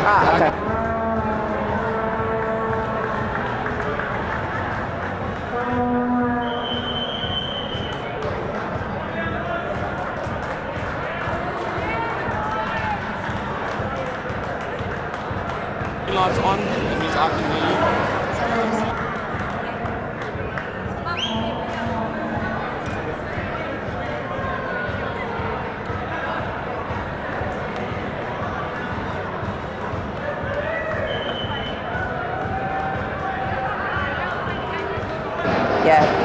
Ah, okay. Lights on, that means I can hear you. Yeah.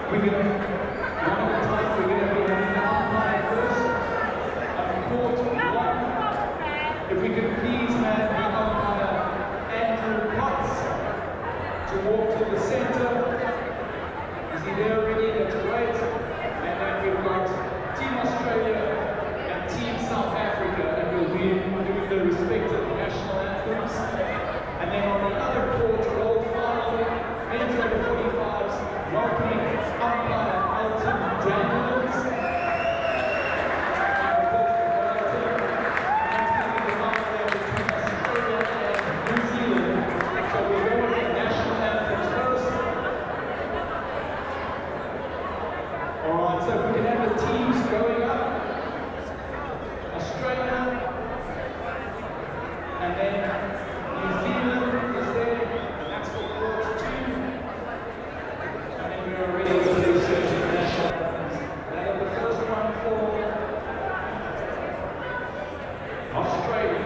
We're going to, one at a time, we're going to be having the umpire first of court one. If we could please have the umpire Andrew Potts to walk to the center. Is he there already? That's great. And then we've got Team Australia and Team South Africa, and we'll be doing the respective national anthems. And then on the other court, roll final, men's over 45s, welcoming umpire Elton Daniels. And of course, we've got Elton, and that's going to be the final there between Australia and New Zealand. So we're going with the national anthems first. Alright, so if we can have the teams going up. Australia, and then New Zealand is there, and that's for court 2. And then we're already going to do certain national anthems. That is the first one for Australia.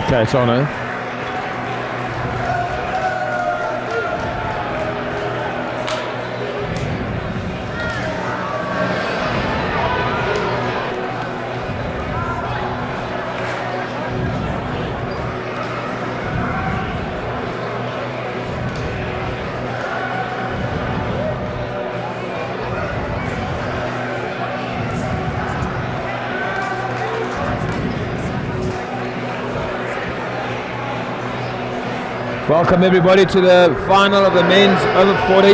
Okay, it's on, eh? Welcome everybody to the final of the men's over 40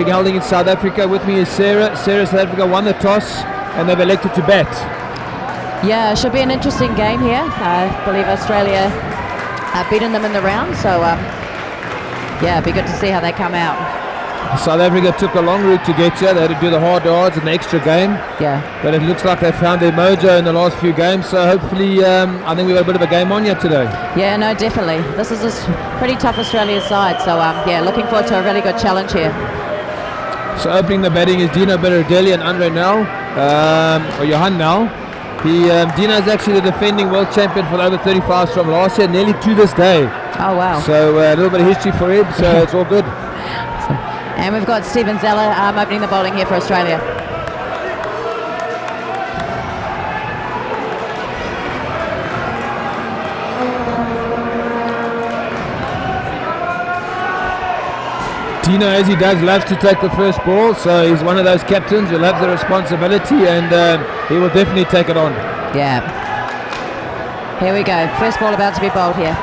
holding in South Africa. With me is Sarah. South Africa won the toss and they've elected to bat. Yeah, it should be an interesting game here. I believe Australia beaten them in the round, so yeah, it'd be good to see how they come out. South Africa took a long route to get here. They had to do the hard yards in the extra game. Yeah. But it looks like they found their mojo in the last few games, so hopefully I think we've got a bit of a game on here today. Yeah, no, definitely. This is a pretty tough Australia side, so yeah, looking forward to a really good challenge here. So opening the batting is Dino Berardelli and Andre Nel, or Johan Nel. Dino is actually the defending world champion for the over 35s from last year, nearly to this day. Oh, wow. So a little bit of history for him, so it's all good. And we've got Stephen Zeller opening the bowling here for Australia. Dino, as he does, loves to take the first ball, so he's one of those captains who loves the responsibility, and he will definitely take it on. Yeah. Here we go. First ball about to be bowled here.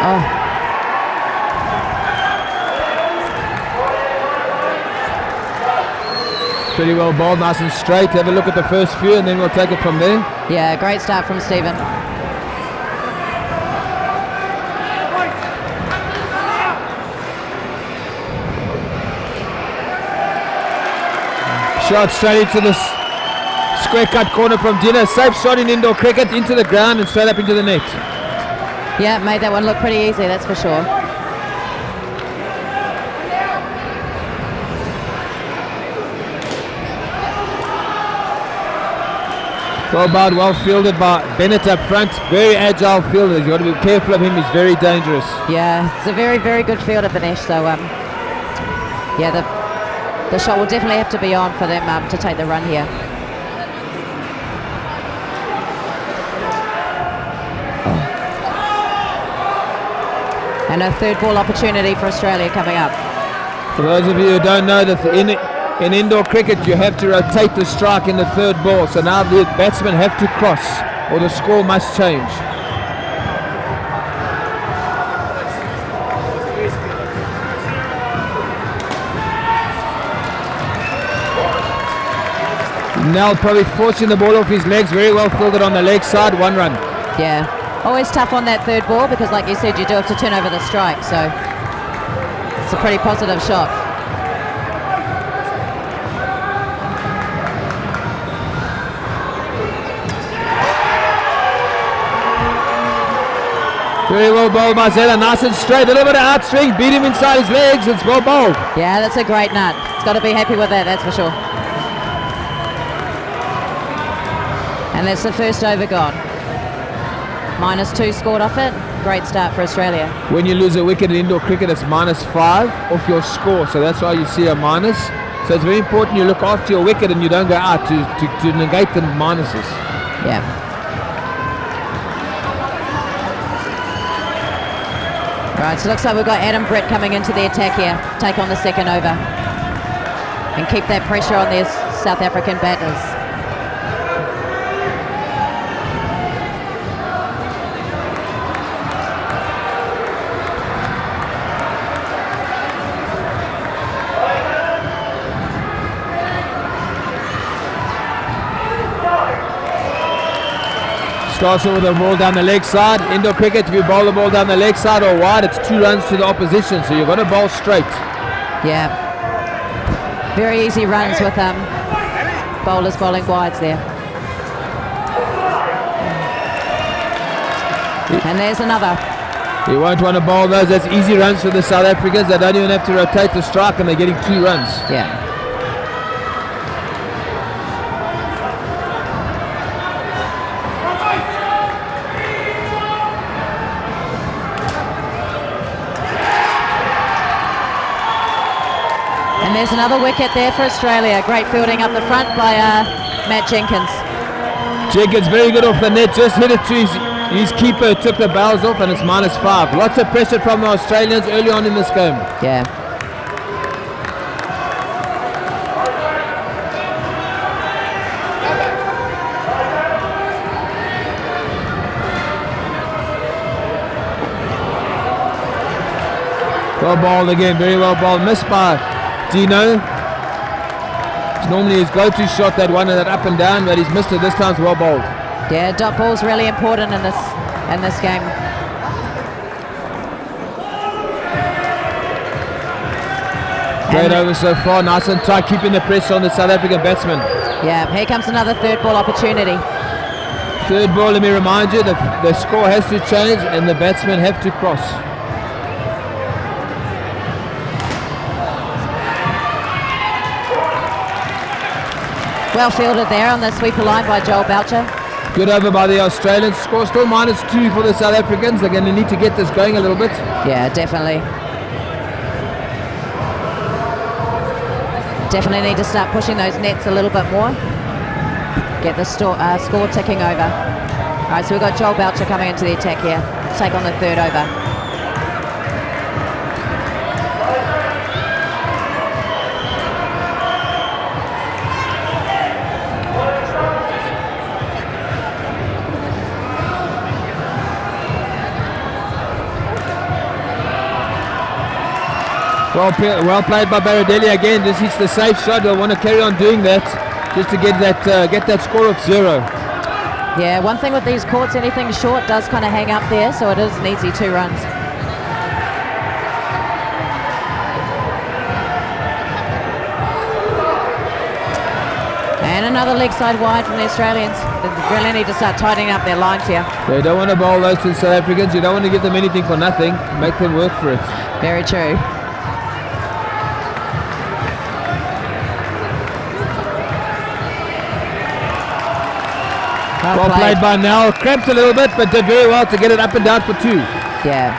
Oh. Pretty well bowled, nice and straight. Have a look at the first few and then we'll take it from there. Yeah, great start from Stephen. Shot straight into the square cut corner from Dino. Safe shot in indoor cricket, into the ground and straight up into the net. Yeah, made that one look pretty easy, that's for sure. Well bowled, well fielded by Bennett up front. Very agile fielder. You've got to be careful of him. He's very dangerous. Yeah, it's a very, very good fielder, Vinesh. So, yeah, the shot will definitely have to be on for them to take the run here. And a third ball opportunity for Australia coming up. For those of you who don't know, that in indoor cricket you have to rotate the strike in the third ball. So now the batsmen have to cross or the score must change. Now probably forcing the ball off his legs. Very well fielded on the leg side. 1 run. Yeah. Always tough on that third ball because, like you said, you do have to turn over the strike, so it's a pretty positive shot. Very well bowled by Zeller, nice and straight, a little bit of outswing, beat him inside his legs, it's well bowled. Yeah, that's a great nut. It's got to be happy with that, that's for sure. And that's the first over gone. -2 scored off it. Great start for Australia. When you lose a wicket in indoor cricket, it's -5 off your score, so that's why you see a minus. So it's very important you look after your wicket and you don't go out to negate the minuses. Yeah. Right, so it looks like we've got Adam Britt coming into the attack here, take on the second over and keep that pressure on their South African batters. Starts off with a ball down the leg side. Indoor cricket, if you bowl the ball down the leg side or wide, it's 2 runs to the opposition, so you've got to bowl straight. Yeah. Very easy runs with bowlers bowling wides there. And there's another. You won't want to bowl those. That's easy runs for the South Africans. They don't even have to rotate the strike and they're getting 2 runs. Yeah. And there's another wicket there for Australia. Great fielding up the front by Matt Jenkins. Jenkins very good off the net, just hit it to his keeper, took the bows off, and it's -5. Lots of pressure from the Australians early on in this game. Yeah. Well bowled again, very well bowled. Missed by Dino. It's normally his go-to shot, that one, that up and down, but he's missed it this time. It's well bowled. Yeah, dot ball's really important in this game. Great over so far, nice and tight, keeping the pressure on the South African batsman. Yeah, here comes another third ball opportunity. Third ball, let me remind you, the score has to change and the batsmen have to cross. Well fielded there on the sweeper line by Joel Boucher. Good over by the Australians. Score still -2 for the South Africans. They're going to need to get this going a little bit. Yeah, definitely. Definitely need to start pushing those nets a little bit more. Get the score ticking over. All right, so we've got Joel Boucher coming into the attack here. Take on the third over. Well played by Baradelli again. Just hits the safe shot. They'll want to carry on doing that just to get that score of 0. Yeah, one thing with these courts, anything short does kind of hang up there, so it is an easy 2 runs. And another leg side wide from the Australians. They really need to start tightening up their lines here. They don't want to bowl those to the South Africans. You don't want to give them anything for nothing. Make them work for it. Very true. Well played by Nell. Cramped a little bit, but did very well to get it up and down for 2. Yeah.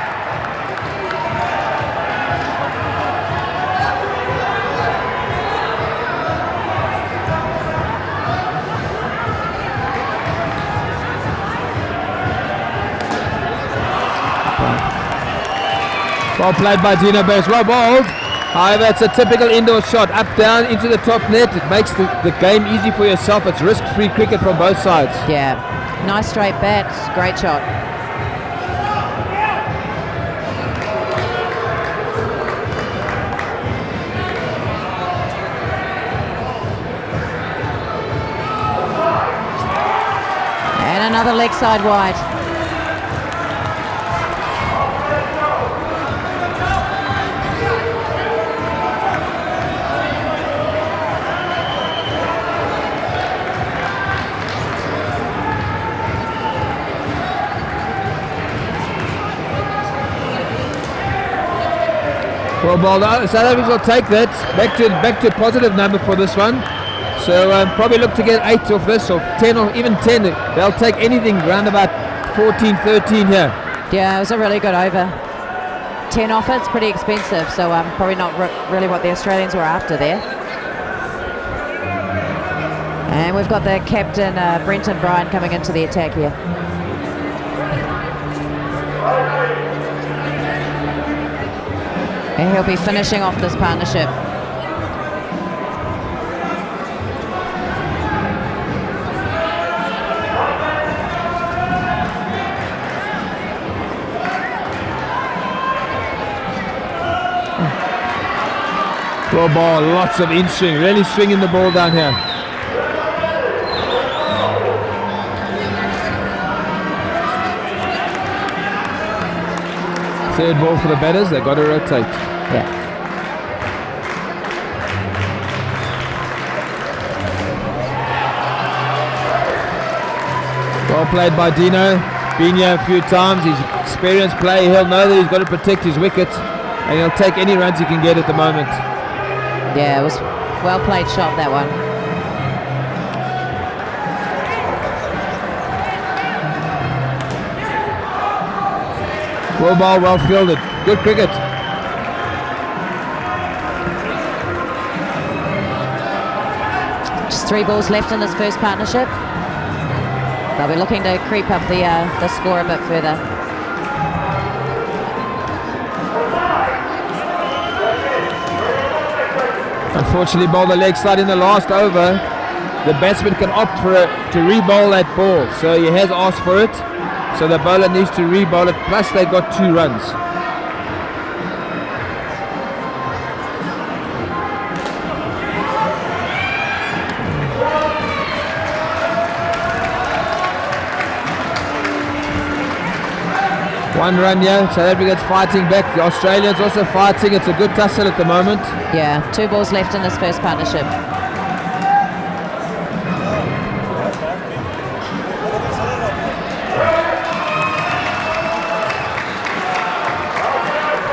Well played by Dino Bears. Well bowled. However, it's a typical indoor shot. Up, down, into the top net. It makes the game easy for yourself. It's risk-free cricket from both sides. Yeah. Nice straight bat. Great shot. And another leg side wide. Well bowled out. South Africa will take that. Back to a positive number for this one. So probably look to get 8 off this, or 10, or even 10. They'll take anything around about 14, 13 here. Yeah, it was a really good over. 10 off it's pretty expensive, so probably not really what the Australians were after there. And we've got the captain, Brenton Bryan, coming into the attack here. And he'll be finishing off this partnership. Well ball, lots of in-swing, really swinging the ball down here. Third ball for the batters, they've got to rotate. Yeah. Well played by Dino. Been here a few times. He's an experienced player. He'll know that he's got to protect his wicket, and he'll take any runs he can get at the moment. Yeah, it was well played shot, that one. Well ball, well fielded. Good cricket. 3 balls left in this first partnership. They'll be looking to creep up the score a bit further. Unfortunately, bowled the leg side in the last over. The batsman can opt for to re-bowl that ball, so he has asked for it. So the bowler needs to re-bowl it. Plus, they got 2 runs. One run here. South Africa's fighting back. The Australians also fighting. It's a good tussle at the moment. Yeah, 2 balls left in this first partnership.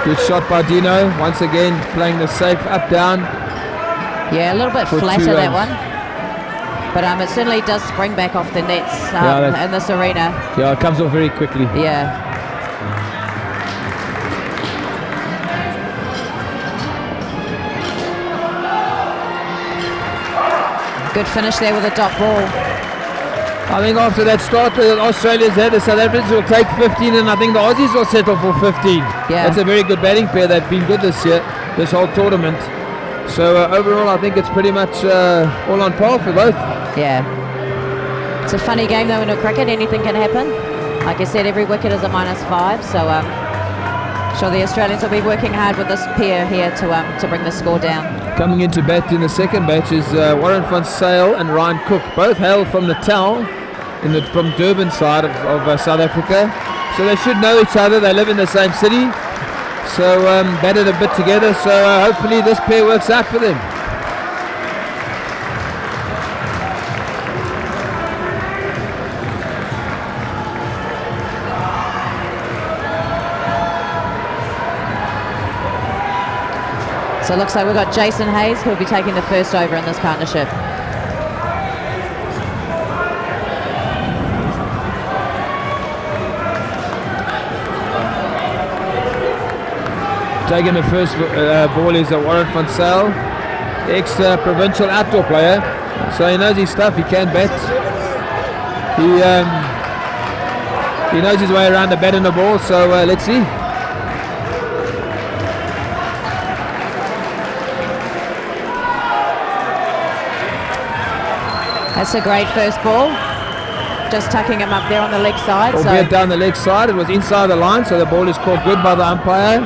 Good shot by Dino. Once again, playing the safe up down. Yeah, a little bit flatter that one. But it certainly does spring back off the nets in this arena. Yeah, it comes off very quickly. Yeah. Good finish there with a dot ball. I think after that start that Australia's had, the South Africans will take 15, and I think the Aussies will settle for 15. Yeah. That's a very good batting pair. They've been good this year, this whole tournament. So overall, I think it's pretty much all on par for both. Yeah. It's a funny game though in a cricket. Anything can happen. Like I said, every wicket is a -5. So sure the Australians will be working hard with this pair here to bring the score down. Coming into bat in the second batch is Warren van Zyl and Ryan Cook. Both hail from Natal, from Durban side of South Africa. So they should know each other. They live in the same city. So batted a bit together. So hopefully this pair works out for them. So it looks like we've got Jason Hayes who'll be taking the first over in this partnership. Taking the first ball is Warren van Zyl, ex-provincial outdoor player. So he knows his stuff, he can bat. He knows his way around the bat and the ball, so let's see. That's a great first ball. Just tucking him up there on the leg side. Albeit down the leg side, it was inside the line, so the ball is called good by the umpire.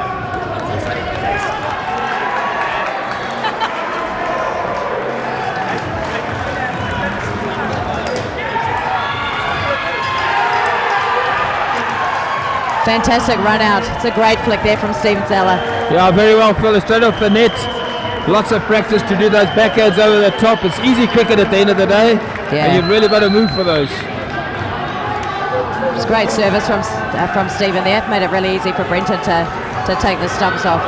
Fantastic run out. It's a great flick there from Steven Zeller. Yeah, very well, Phil. Straight off the net. Lots of practice to do those backhands over the top. It's easy cricket at the end of the day. Yeah. And you've really got to move for those. It's great service from Steven there. Made it really easy for Brenton to take the stumps off.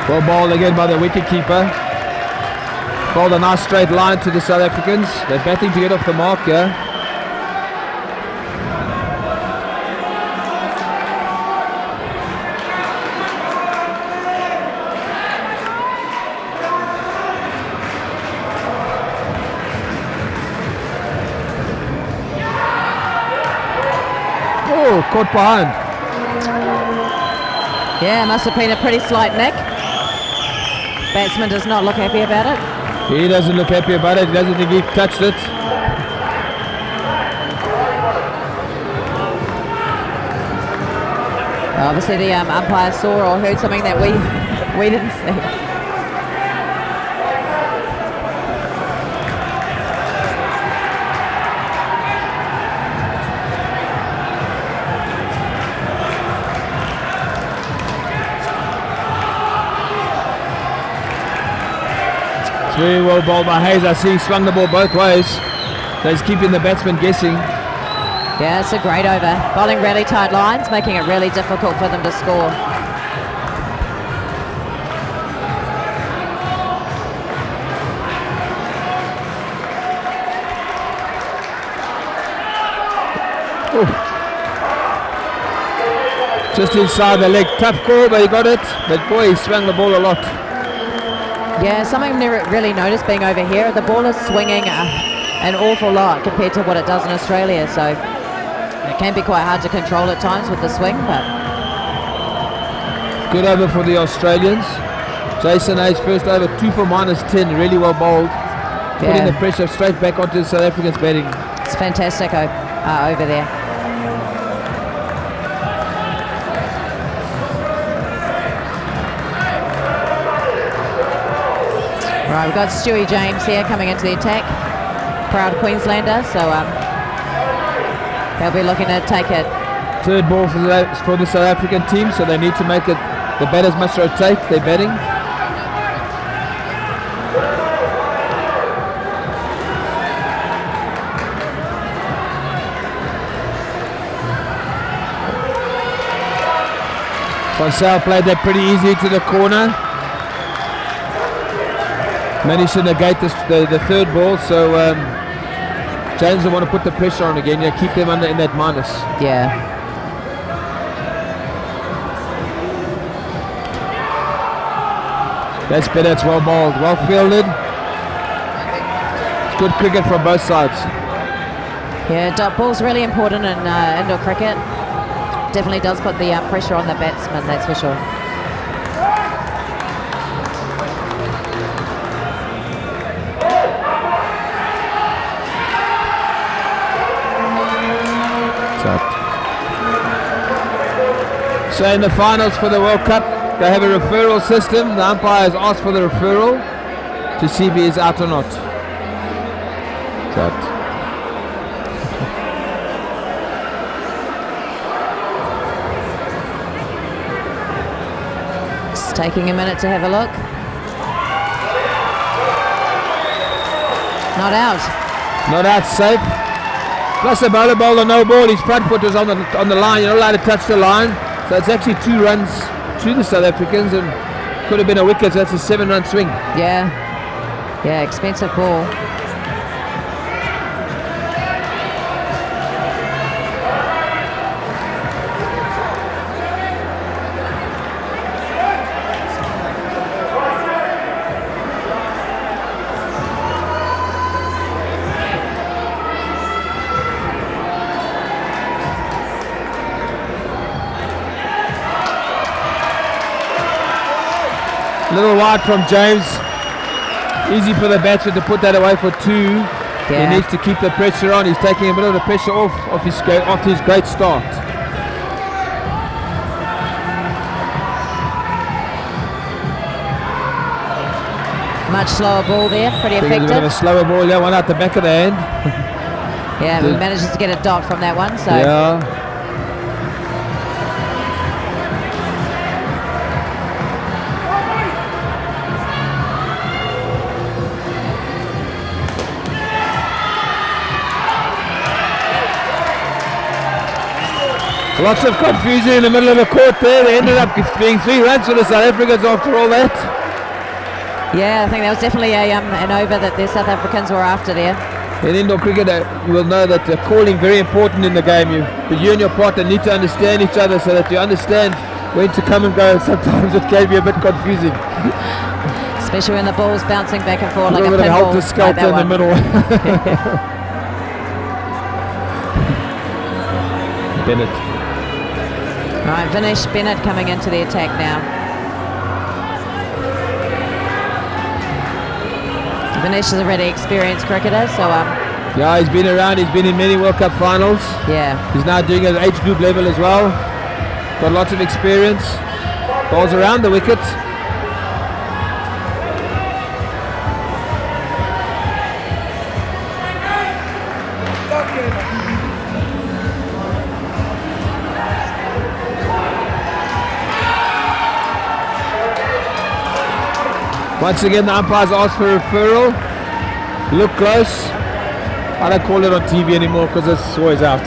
Well bowled again by the wicket-keeper. Bowled a nice straight line to the South Africans. They're batting to get off the mark here. Oh, caught behind. Yeah, must have been a pretty slight nick. Batsman does not look happy about it. He doesn't look happy about it. He doesn't think he touched it. Obviously the umpire saw or heard something that we didn't see. Very well bowled by Hayes. I see he swung the ball both ways. So he's keeping the batsman guessing. Yeah, it's a great over. Bowling really tight lines, making it really difficult for them to score. Just inside the leg. Tough call, but he got it. But boy, he swung the ball a lot. Yeah, something I've never really noticed being over here. The ball is swinging an awful lot compared to what it does in Australia. So it can be quite hard to control at times with the swing, but good over for the Australians. Jason Hayes first over, 2 for -10, really well bowled. Putting the pressure straight back onto the South Africans batting. It's fantastic over there. Right, we've got Stewie James here coming into the attack. Proud Queenslander, so they'll be looking to take it. Third ball for the South African team, so they need to make it. The batters must rotate their batting. Fonsal played that pretty easily to the corner. Managed to negate the third ball, so James will want to put the pressure on again. Keep them under in that minus. Yeah. That's better. It's well bowled, well fielded. It's good cricket from both sides. Yeah, dot ball's really important in indoor cricket. Definitely does put the pressure on the batsman, that's for sure. So in the finals for the World Cup, they have a referral system. The umpires ask for the referral to see if he is out or not. Just taking a minute to have a look. Not out. Not out, safe. Plus the bowler bowled a no ball. His front foot was on the line. You're not allowed to touch the line. So it's actually 2 runs to the South Africans and could have been a wicket. So that's a 7-run swing. Yeah. Yeah, expensive ball. Little wide from James. Easy for the batsman to put that away for 2. Yeah. He needs to keep the pressure on. He's taking a bit of the pressure off his great start. Much slower ball there, pretty A bit of effective. a slower ball, one out the back of the hand. Yeah, we managed to get a dot from that one. So yeah. Lots of confusion in the middle of the court there. They ended up being 3 runs for the South Africans after all that. yeah, I think that was definitely an over that the South Africans were after there. In indoor cricket, you will know that calling very important in the game. You and your partner need to understand each other so that you understand when to come and go. Sometimes it can be a bit confusing. Especially when the ball's bouncing back and forth A like a little bit of pinball. helter-skelter in the middle. Bennett. Right, Vinesh Bennett coming into the attack now. Vinesh is a really experienced cricketer, so yeah, he's been around. He's been in many World Cup finals. yeah. He's now doing it at age group level as well. Got lots of experience. Balls around the wicket. Once again, the umpires ask for a referral. Look close. I don't call it on TV anymore because it's always out.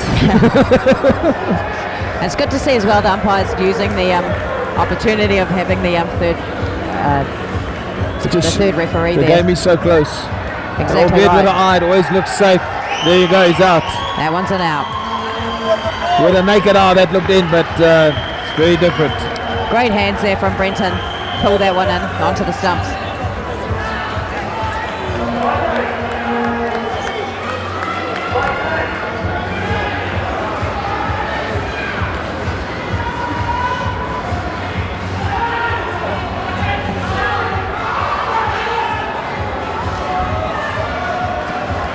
It's good to see as well the umpires using the opportunity of having the third referee the there. game is so close. Exactly Albeit right. with an eye, it always looks safe. There you go, he's out. That one's an out. With a naked eye, that looked in, but Very different. Great hands there from Brenton. Pulled that one in onto the stumps.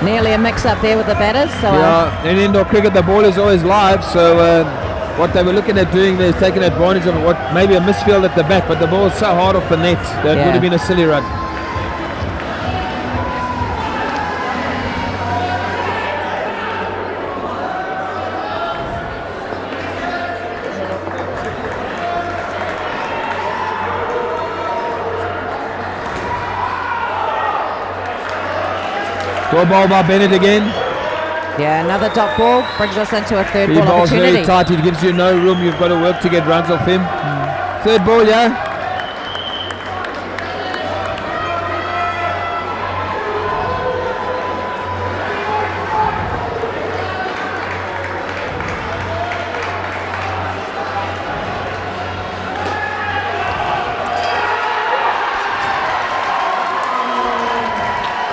Nearly a mix-up there with the batters. So yeah, in indoor cricket the ball is always live, so what they were looking at doing there is taking advantage of what maybe a misfield at the back, but the ball is so hard off the net that it would have been a silly run. Ball by Bennett again. Yeah, another dot ball brings us into a third He ball bowls opportunity. very tight, he gives you no room, you've got to work to get runs off him. Third ball, yeah.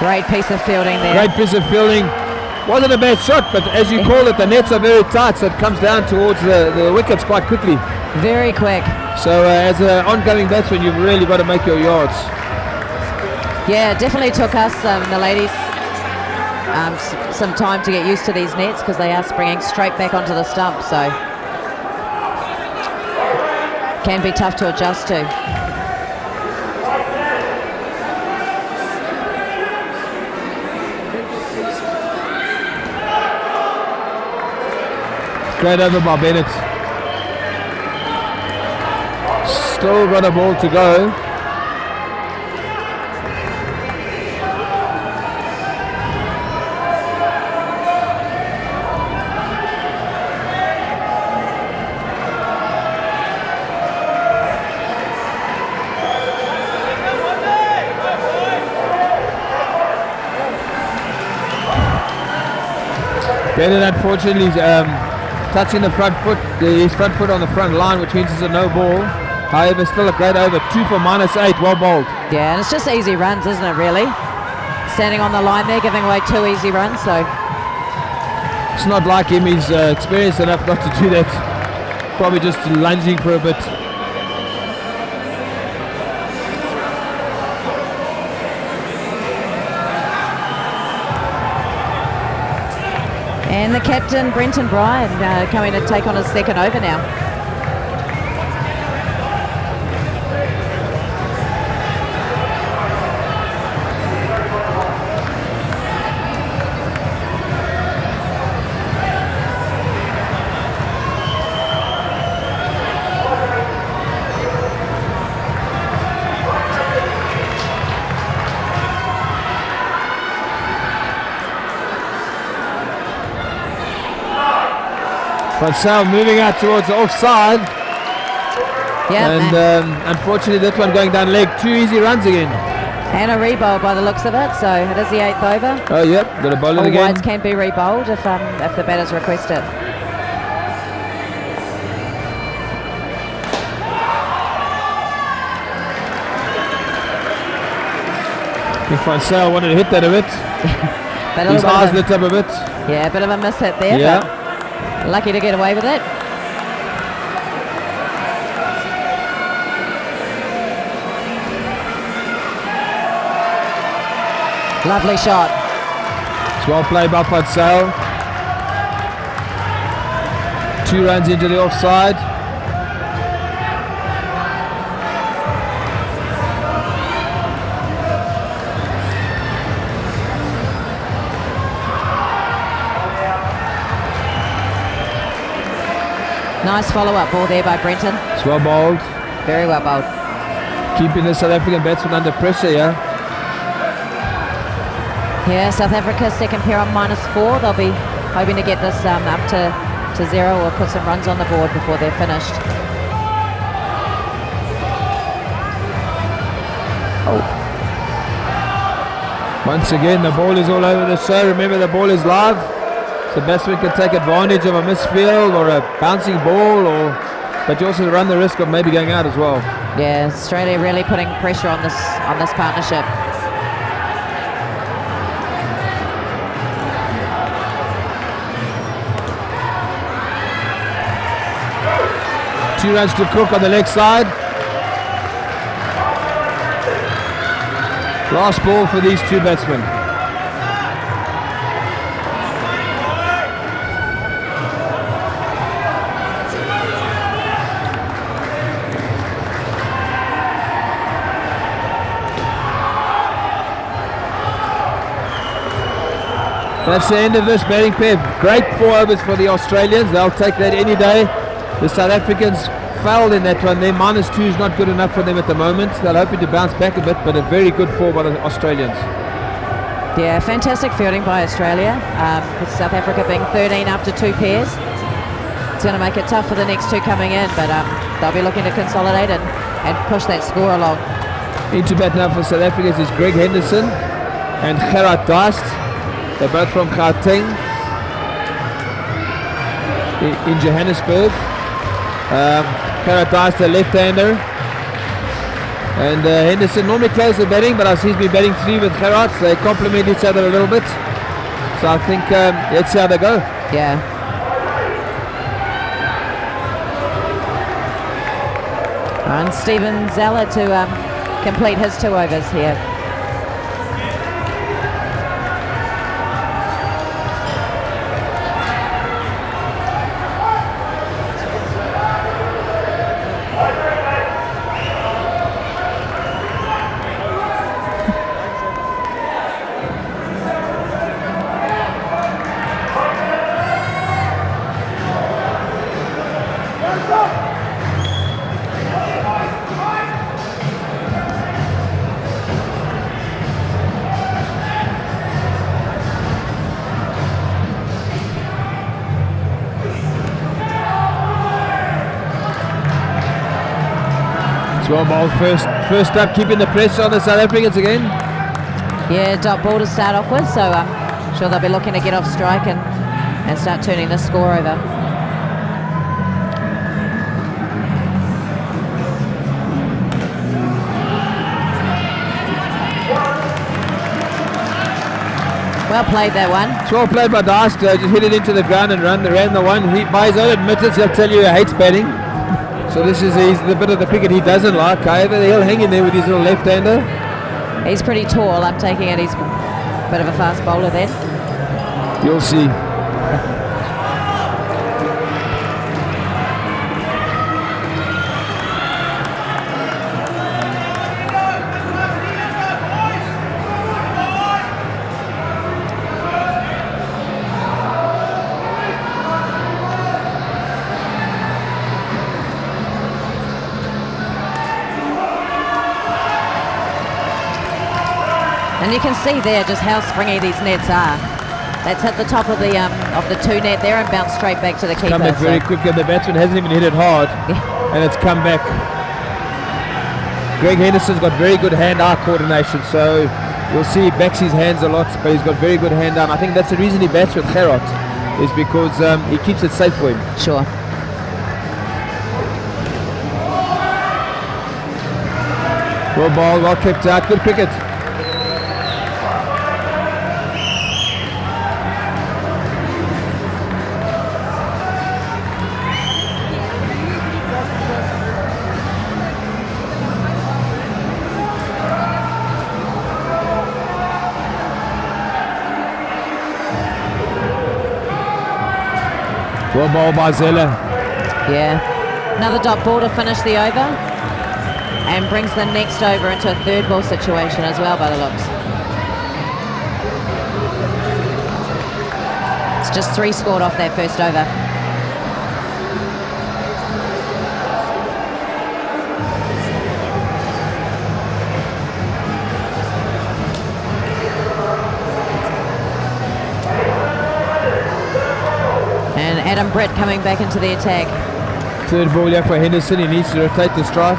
Great piece of fielding there. Great piece of fielding. Wasn't a bad shot, but as you call it, the nets are very tight, so it comes down towards the wickets quite quickly. Very quick. So as an ongoing batsman, you've really got to make your yards. Yeah, definitely took us, the ladies, some time to get used to these nets because they are springing straight back onto the stump, so can be tough to adjust to. Great over by Bennett. Still got a ball to go. Bennett unfortunately touching the front foot, his front foot on the front line, which means it's a no ball. However, still a great over, 2 for -8, well bowled. Yeah, and it's just easy runs, isn't it, really? Standing on the line there, giving away 2 easy runs, so. It's not like him, he's experienced enough not to do that. Probably just lunging for a bit. And the captain, Brenton Bryan, coming to take on his second over now. But Sal moving out towards the offside. Yeah, and unfortunately that one going down leg. 2 easy runs again. and a re-bowl by the looks of it, so it is the 8th over. Oh yep, got a bowl it All again. wides can be re-bowled if the batters request it. I think Francel wanted to hit that a bit. But His eyes lit up a bit. Yeah, a bit of a miss hit there, Yeah. but lucky to get away with it. Lovely shot. It's well played by Francel. 2 runs into the offside. Nice follow-up ball there by Brenton. It's well bowled. Very well bowled. Keeping the South African batsman under pressure, yeah. Yeah, South Africa second pair on -4. They'll be hoping to get this up to 0 or put some runs on the board before they're finished. Once again, the ball is all over the show. Remember, the ball is live. So batsman can take advantage of a misfield or a bouncing ball or but you also run the risk of maybe going out as well. Yeah, Australia really putting pressure on this partnership. Two runs to Cook on the leg side. Last ball for these two batsmen. That's the end of this batting pair. Great 4 overs for the Australians. They'll take that any day. The South Africans failed in that one. Their -2 is not good enough for them at the moment. They're hoping to bounce back a bit, but a very good 4 by the Australians. Yeah, fantastic fielding by Australia. With South Africa being 13 after 2 pairs. It's going to make it tough for the next 2 coming in, but they'll be looking to consolidate and push that score along. Into bat now for South Africa is Greg Henderson and Gerard Dast. They're both from Gauteng in Johannesburg. Gerard Dast, the left-hander. And Henderson normally closes the batting, but as he's been batting 3 with Gerard, so they complement each other a little bit. So I think let's see how they go. Yeah. And Stephen Zeller to complete his 2 overs here. One ball first up, keeping the pressure on the South Africans again. Yeah, dot ball to start off with, so I'm sure they'll be looking to get off strike and start turning the score over. Well played, that one. It's well played by Dast. Just hit it into the ground and ran the one. He, by his own admittance, he'll tell you he hates batting. So this is the bit of the cricket he doesn't like. However, he'll hang in there with his little left-hander. He's pretty tall. I'm taking it he's a bit of a fast bowler then. You'll see. And you can see there just how springy these nets are. That's hit the top of the 2 net there and bounced straight back to the keeper. Come back very quickly, and the batsman hasn't even hit it hard, and it's come back. Greg Henderson's got very good hand-eye coordination, so you'll see he backs his hands a lot, but he's got very good hand-eye. And I think that's the reason he bats with Gerard, is because he keeps it safe for him. Sure. Well ball, well kept out, good cricket. Well ball by Zeller. Yeah. Another dot ball to finish the over and brings the next over into a 3rd ball situation as well by the looks. It's just 3 scored off that first over. And Adam Brett coming back into the attack. 3rd ball here for Henderson. He needs to rotate the strike.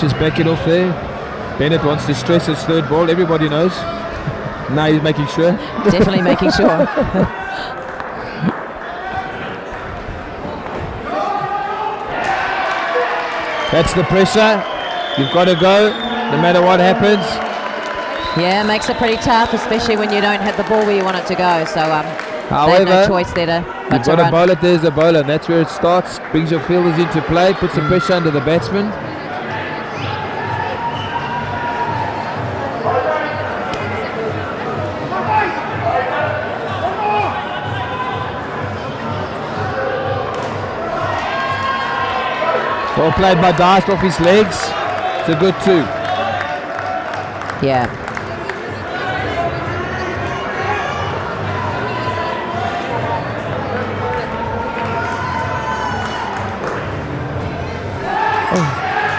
Just back it off there. Bennett wants to stress his third ball. Everybody knows. Now he's making sure. Definitely making sure. That's the pressure. You've got to go, no matter what happens. Yeah, it makes it pretty tough, especially when you don't have the ball where you want it to go. So however, they have no choice there but you've to got run. to bowl it. There's the bowler. And that's where it starts. Brings your fielders into play. Puts the pressure under the batsman. Well played by Dyst off his legs. It's a good 2. Yeah.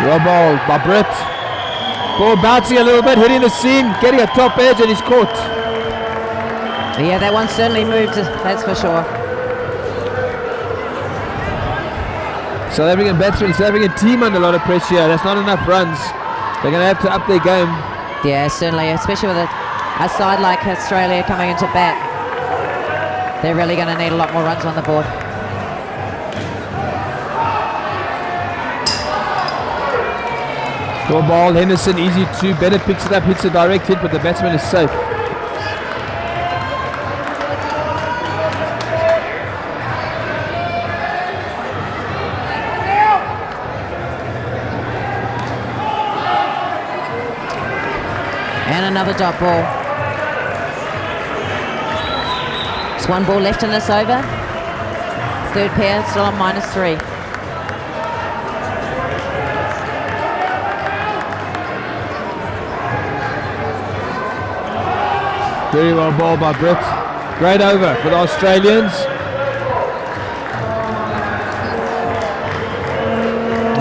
Well ball by Britt. Ball bouncing a little bit, hitting the seam, getting a top edge, and he's caught. Yeah, that one certainly moved, that's for sure. South African batsmen, South African team under a lot of pressure. That's not enough runs. They're going to have to up their game. Yeah, certainly, especially with a side like Australia coming into bat. They're really going to need a lot more runs on the board. Short ball, Henderson, easy 2. Bennett picks it up, hits a direct hit, but the batsman is safe. And another dot ball. Just one ball left in this over. Third pair still on -3. Very well bowled by Britt. Great over for the Australians.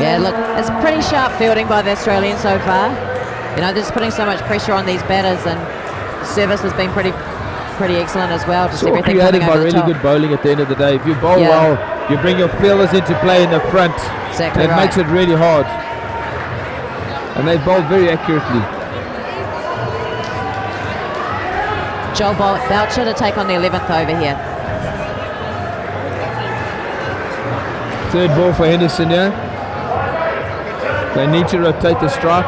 Yeah, look, it's pretty sharp fielding by the Australians so far. You know, they're just putting so much pressure on these batters, and service has been pretty excellent as well. Just It's all everything created coming by over the really top. good bowling at the end of the day. If you bowl well, you bring your fielders into play in the front. Exactly It right. makes it really hard. And they bowled very accurately. Joel Boucher to take on the 11th over here. Third ball for Henderson here. They need to rotate the strike.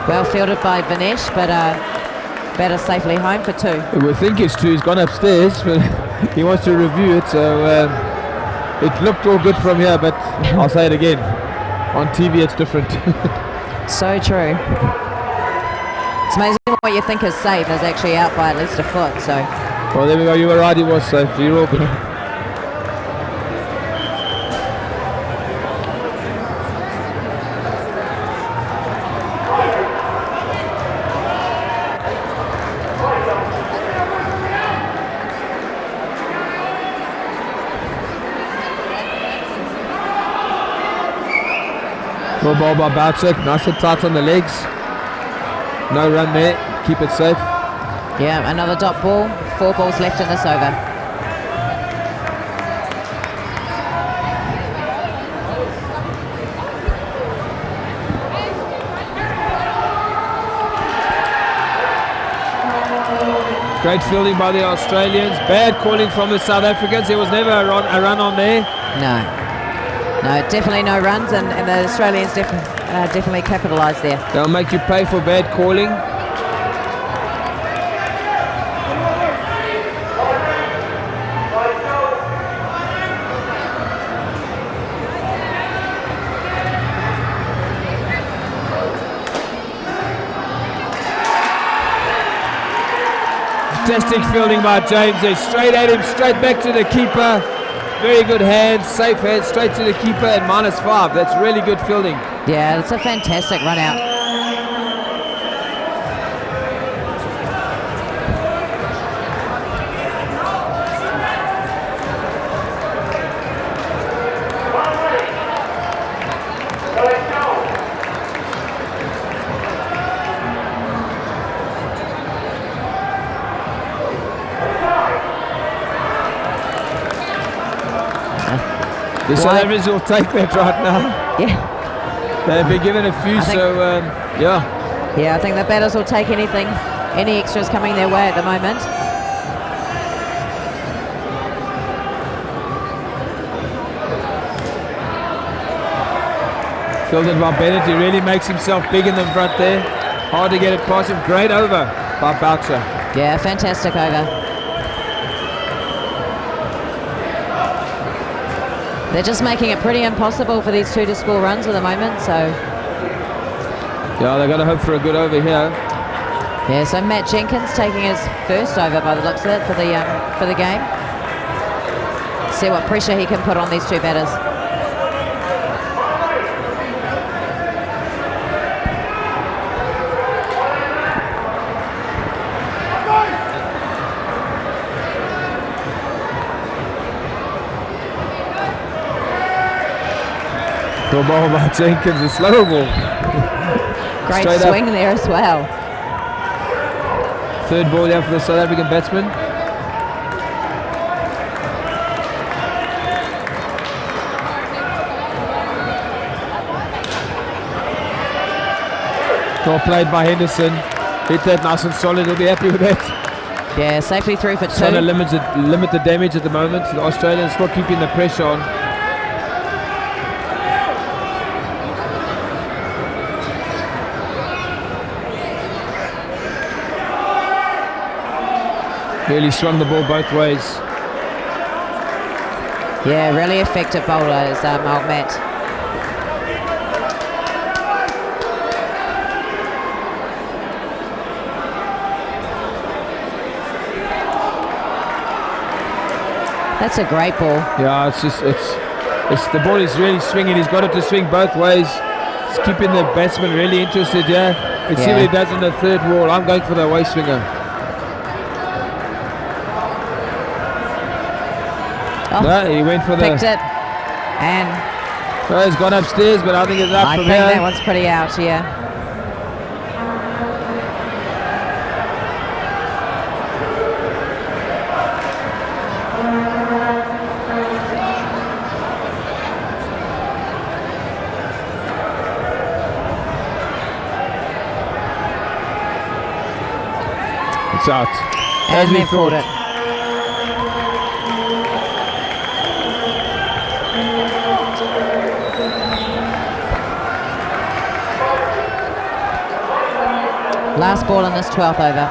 Well fielded by Vinesh, but batter safely home for 2. We think it's 2. He's gone upstairs, but he wants to review it. So it looked all good from here, but I'll say it again. On TV, it's different. So true. It's amazing what you think is safe is actually out by at least a foot. So Well, there we go. You were right. He was safe. You're all good. Good ball by Boucher. Nice and tight on the legs. No run there. Keep it safe. yeah, another dot ball. 4 balls left in this over. Great fielding by the Australians. Bad calling from the South Africans. There was never a run on there. No, definitely no runs, and the Australians definitely capitalised there. They'll make you pay for bad calling. Fantastic fielding by James there. Straight at him, straight back to the keeper. Very good hands, safe hands, straight to the keeper and -5. That's really good fielding. Yeah, it's a fantastic run out. The South Africans will take that right now. Yeah. They've been given a few, so yeah. Yeah, I think the batters will take anything, any extras coming their way at the moment. Fielded by Bennett, he really makes himself big in the front there. Hard to get it past him. Great over by Boucher. Yeah, fantastic over. They're just making it pretty impossible for these two to score runs at the moment, so... Yeah, they've got to hope for a good over here. Yeah, so Matt Jenkins taking his first over by the looks of it for the game. See what pressure he can put on these two batters. Good ball by Jenkins, a slow ball. Great Straight swing up. there as well. Third ball there for the South African batsman. Well played by Henderson. Hit that nice and solid, he'll be happy with that. Yeah, safely through for two. Trying to limit the damage at the moment. The Australians still keeping the pressure on. Really swung the ball both ways. Yeah, really effective bowler is old Matt. That's a great ball. Yeah, it's the ball is really swinging. He's got it to swing both ways. It's keeping the batsman really interested. Yeah, let's see what he does in the third ball. I'm going for the away swinger. Oh, No, he went for picked the. it, and So he's gone upstairs, but I think it's up I from think here. that one's pretty out. Yeah. It's out. And we they've caught it. Last ball in this 12th over.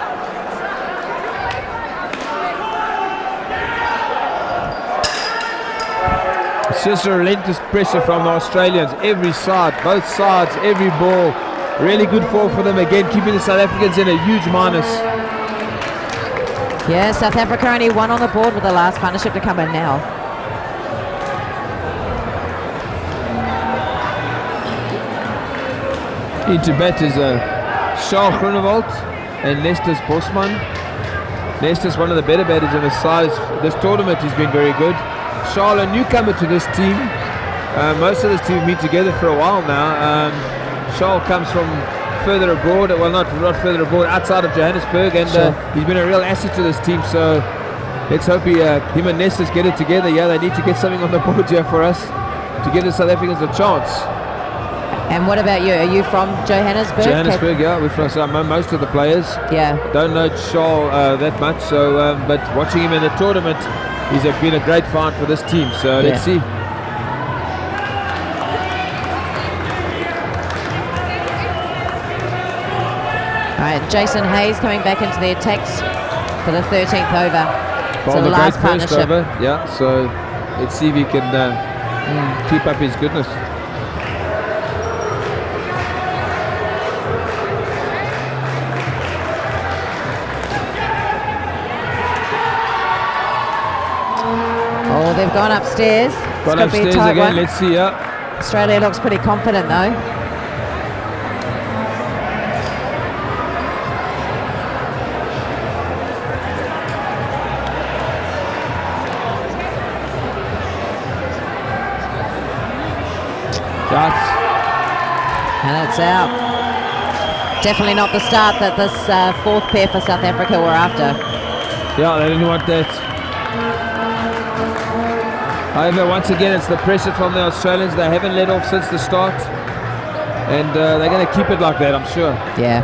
It's just a relentless pressure from the Australians. Every side, both sides, every ball. Really good fall for them again, keeping the South Africans in a huge minus. Yeah, South Africa only one on the board with the last partnership to come in now. Into bat is Charles Groenewald and Nestus Bosman. Nestus, one of the better batters on the side. This tournament he's been very good. Charles, a newcomer to this team. Most of this team have been together for a while now. Charles comes from further abroad, well not further abroad, outside of Johannesburg, and he's been a real asset to this team, so let's hope him and Nestus get it together. Yeah, they need to get something on the board here for us to give the South Africans a chance. And what about you? Are you from Johannesburg? Johannesburg, yeah, we're from most of the players. Yeah. Don't know Charles that much, so but watching him in the tournament, he's been a great find for this team, so let's see. All right, Jason Hayes coming back into the attacks for the 13th over. Bowled So the a last great first partnership. over, yeah, so let's see if he can keep up his goodness. Oh, they've gone upstairs. Gone It's gonna be a upstairs tight again, one. let's see, yeah. Australia looks pretty confident though. And it's out. Definitely not the start that this fourth pair for South Africa were after. Yeah, they didn't want that. However, once again, it's the pressure from the Australians. They haven't let off since the start, and they're going to keep it like that, I'm sure. Yeah.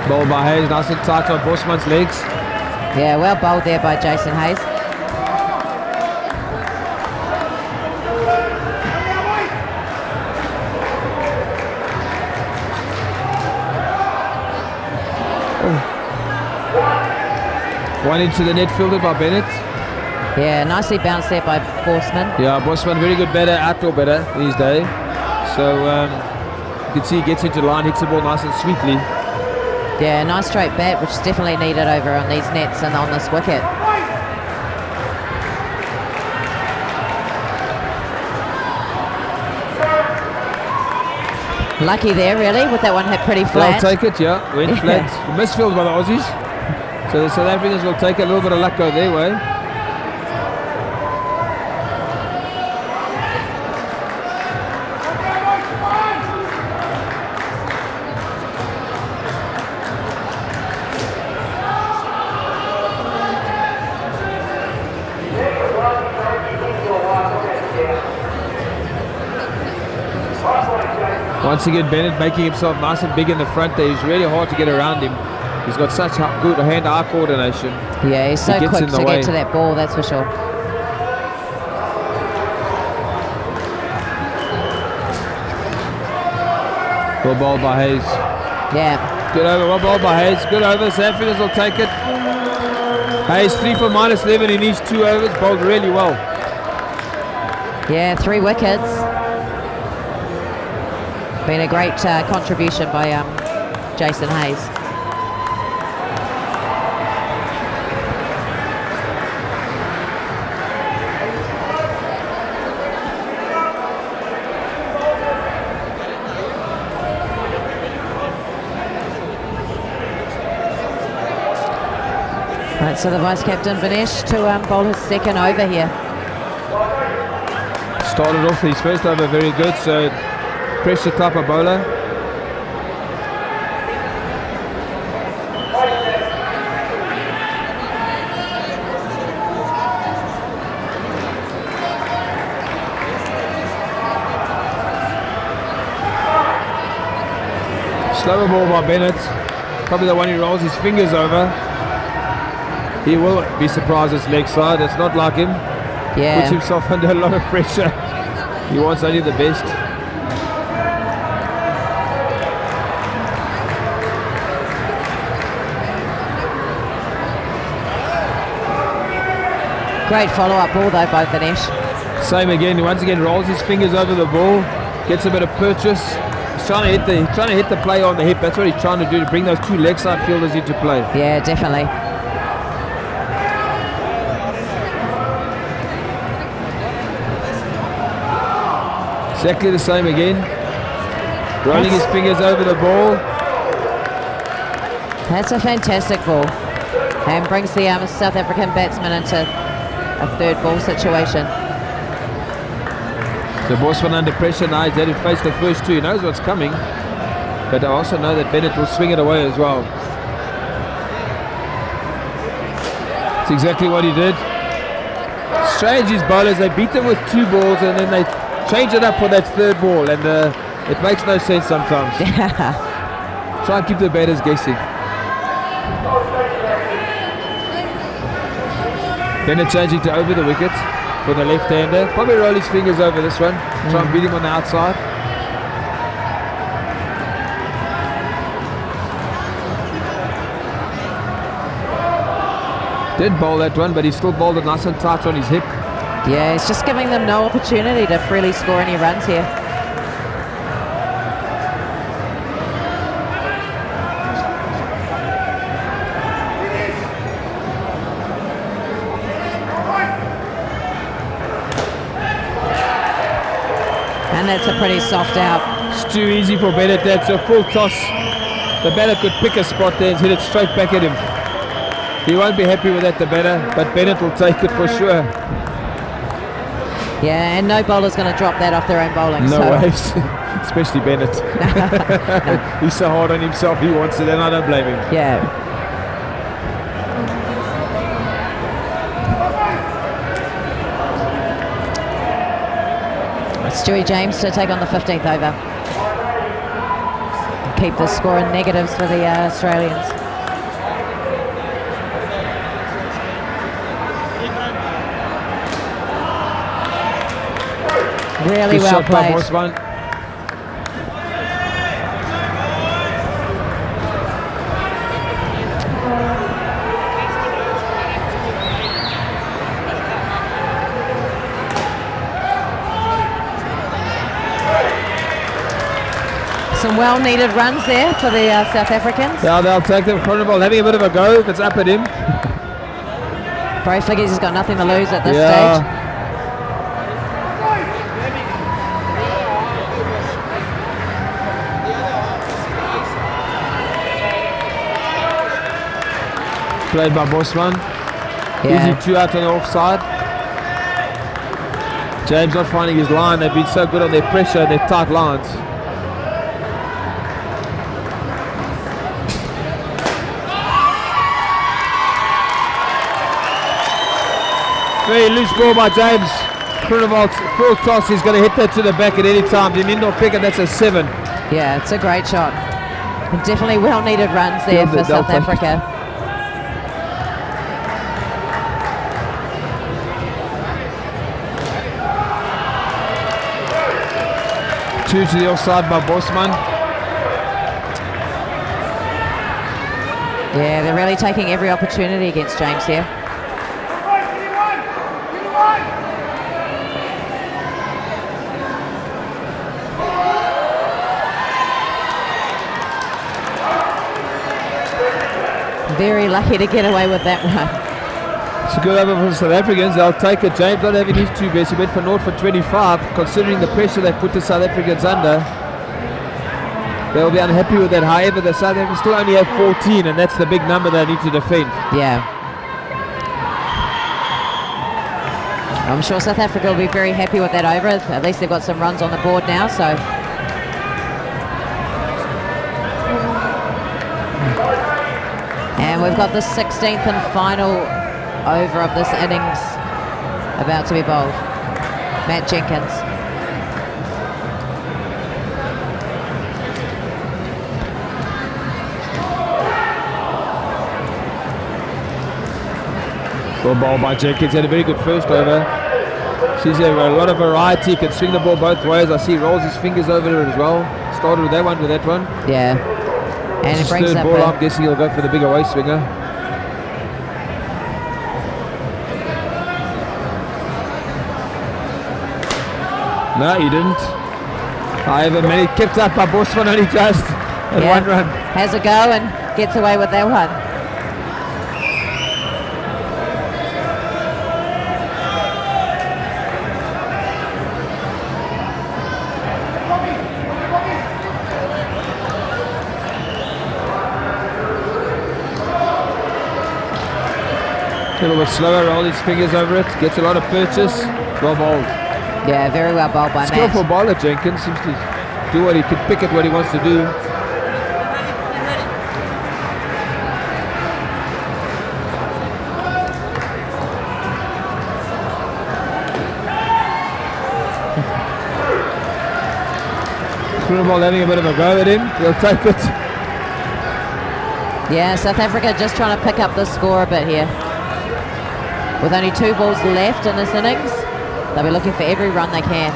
Ball by Hayes, nice and tight on Bosman's legs. Yeah, well bowled there by Jason Hayes. One into the net fielder by Bennett. Yeah, nicely bounced there by Bosman. Yeah, Bosman, very good batter, outdoor batter these days. So you can see he gets into line, hits the ball nice and sweetly. Yeah, nice straight bat, which is definitely needed over on these nets and on this wicket. Lucky there, really, with that one hit pretty flat. They'll take it, yeah, went flat. Misfield by the Aussies. So the South Africans will take it, a little bit of luck go their way. Once again, Bennett making himself nice and big in the front there. He's really hard to get around him. He's got such good hand-eye coordination. Yeah, he's so quick to get to that ball, that's for sure. Well bowled by Hayes. Yeah. Good over, well bowled by Hayes. Good over, South Africans will take it. Hayes 3 for -11, he needs 2 overs, bowled really well. Yeah, 3 wickets. Been a great contribution by Jason Hayes. Right, so the vice-captain Vinesh to bowl his second over here. Started off his first over very good, so pressure type of bowler. Slower ball by Bennett. Probably the one he rolls his fingers over. He will be surprised it's leg side. It's not like him. Yeah. Puts himself under a lot of pressure. He wants only the best. Great follow-up ball though by Vinesh. Same again. Once again rolls his fingers over the ball. Gets a bit of purchase. He's trying to hit the player on the hip. That's what he's trying to do, to bring those 2 leg side fielders into play. Yeah, definitely. Exactly the same again. Rolling his fingers over the ball. That's a fantastic ball. And brings the South African batsman into a 3rd ball situation. So Bosman under pressure now. He's had to face the first 2. He knows what's coming. But I also know that Bennett will swing it away as well. That's exactly what he did. Strange, these bowlers, they beat them with 2 balls and then they change it up for that 3rd ball, and it makes no sense sometimes. Try and keep the batters guessing. Bennett changing to over the wicket for the left-hander. Probably roll his fingers over this one. Try and beat him on the outside. Did bowl that one, but he still bowled it nice and tight on his hip. Yeah, it's just giving them no opportunity to freely score any runs here. And that's a pretty soft out. It's too easy for Bennett. That's a full toss. The batter could pick a spot there and hit it straight back at him. He won't be happy with that, the batter, but Bennett will take it for sure. Yeah, and no bowler's going to drop that off their own bowling. No so. ways. Especially Bennett. He's so hard on himself, he wants it, and I don't blame him. Yeah. Stewie James to take on the 15th over. Keep the score in negatives for the Australians. Really Good well shot by played. Bosman. Some well-needed runs there for the South Africans. Yeah, they'll take them. Cronenball having a bit of a go if it's up at him. Bray figures he's got nothing to lose at this stage. Played by Bosman. Yeah. Easy 2 out on the offside. James not finding his line. They've been so good on their pressure and their tight lines. Very loose ball by James. Cronenball's full toss. He's going to hit that to the back at any time. The indoor pick, and that's a 7. Yeah, it's a great shot. And definitely well-needed runs there for South Africa. Two to the offside by Bosman. Yeah, they're really taking every opportunity against James here. Very lucky to get away with that one. It's a good over for the South Africans. They'll take it. James not having his 2 best. He went for 0 for 25. Considering the pressure they put the South Africans under, they'll be unhappy with that. However, the South Africans still only have 14, and that's the big number they need to defend. Yeah. I'm sure South Africa will be very happy with that over. At least they've got some runs on the board now, so. And we've got the 16th and final over of this innings about to be bowled. Matt Jenkins. Well ball by Jenkins. Had a very good first over. Sees a lot of variety. Can swing the ball both ways. I see he rolls his fingers over it as well. Started with that one. Yeah. And it brings third up ball, I'm guessing he'll go for the big away swinger. No, he didn't. However, many kept up by Bosman only just at 1 run. Has a go and gets away with that one. A little bit slower, roll his fingers over it, gets a lot of purchase, well bowled. Yeah, very well bowled by Matt. Skillful bowler, Jenkins, seems to do what he can, pick at what he wants to do. Cronenball having a bit of a go at him, he'll take it. Yeah, South Africa just trying to pick up the score a bit here. With only 2 balls left in this innings, they'll be looking for every run they can.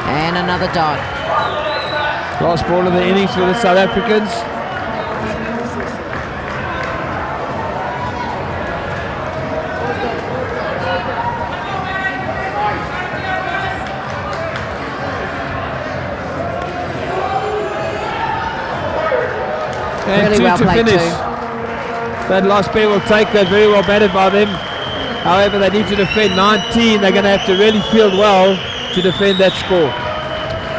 And another dot. Last ball of the innings for the South Africans. And Really 2 well to played finish. too. That last pair will take that, very well batted by them. However, they need to defend 19. They're going to have to really field well to defend that score.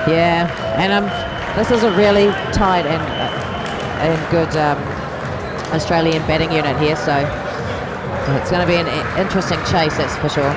Yeah, and this is a really tight and and good Australian batting unit here, so it's going to be an interesting chase, that's for sure.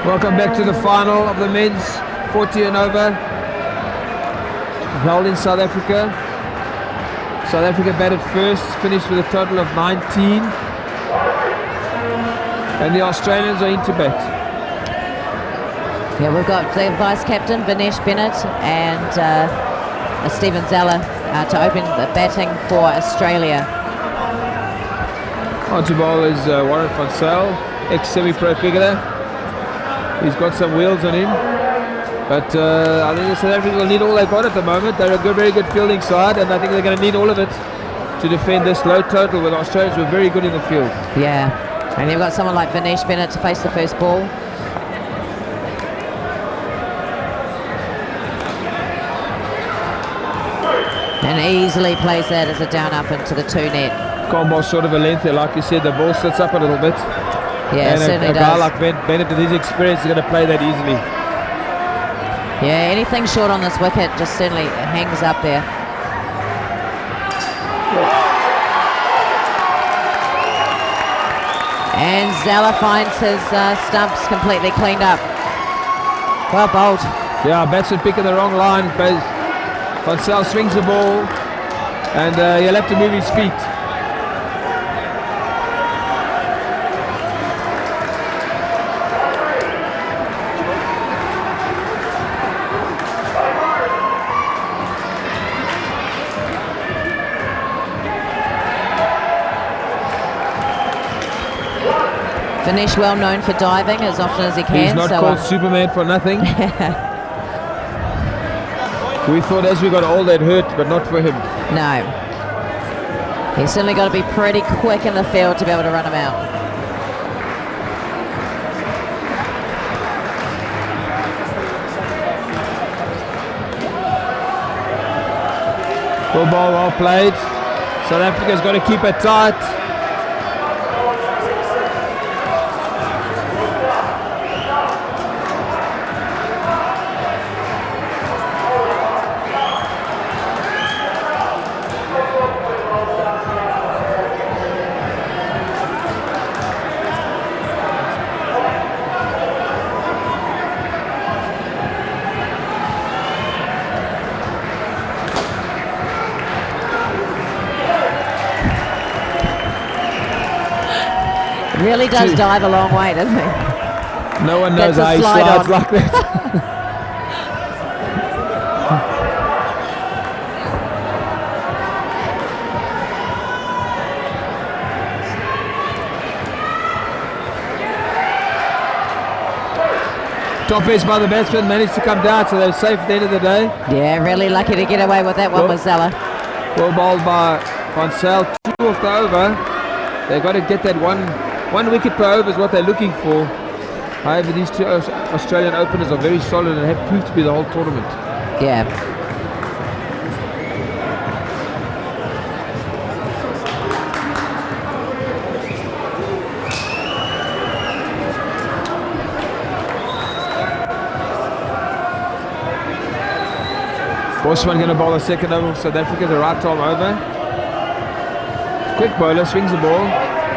Welcome back to the final of the men's 40 and over, held in South Africa. South Africa batted first, finished with a total of 19, and the Australians are into bat. Yeah, we've got the vice captain Vinesh Bennett and Stephen Zeller to open the batting for Australia. On to bowl is Warren van Zyl, ex-semi-pro cricketer. He's got some wheels on him, but I think South Africa will need all they've got at the moment. They're a good, very good fielding side, and I think they're going to need all of it to defend this low total, with Australians were very good in the field. Yeah, and they've got someone like Vinesh Bennett to face the first ball. And easily plays that as a down up into the 2 net. Can't bowl short of a length there, like you said, the ball sits up a little bit. Yeah, and certainly a does. guy like Bennett with his experience is going to play that easily. Yeah, anything short on this wicket just certainly hangs up there. And Zeller finds his stumps completely cleaned up. Well bowled. Yeah, batsman picking the wrong line. Van Zyl swings the ball, and he'll have to move his feet. Vinesh well known for diving as often as he can. He's not so, called Superman for nothing. We thought as we got older it hurt, but not for him. No. He's certainly got to be pretty quick in the field to be able to run him out. Full ball, well played. South Africa's got to keep it tight. Really does dive a long way, doesn't he? No one knows Gets a how he slide slides on. like that. Top edge by the batsman, managed to come down, so they're safe at the end of the day. Yeah, really lucky to get away with that one with Zella. Well bowled by Van Zyl, 2 off the over. They've got to get that one wicket per over is what they're looking for. However, these 2 Australian openers are very solid and have proved to be the whole tournament. Yeah. Bosman going to bowl a second over for South Africa, the right arm over. Quick bowler, swings the ball.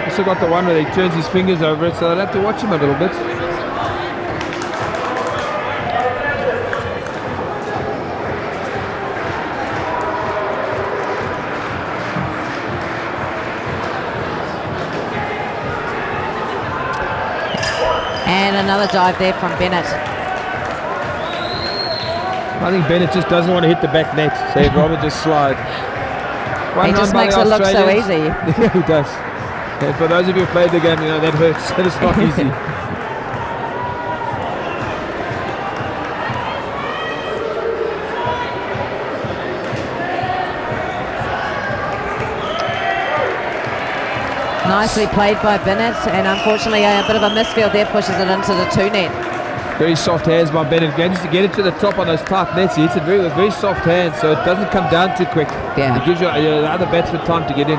Also got the one where he turns his fingers over it, so they'll have to watch him a little bit. And another dive there from Bennett. I think Bennett just doesn't want to hit the back net, so he'd rather just slide. He just makes it look so easy. Yeah, he does. And for those of you who played the game, you know that hurts. That is not easy. Nicely played by Bennett, and unfortunately a bit of a misfield there pushes it into the 2 net. Very soft hands by Bennett. Manages to get it to the top on those tight nets. He hits it with very soft hands, so it doesn't come down too quick. Yeah. It gives you the other batsman time to get in.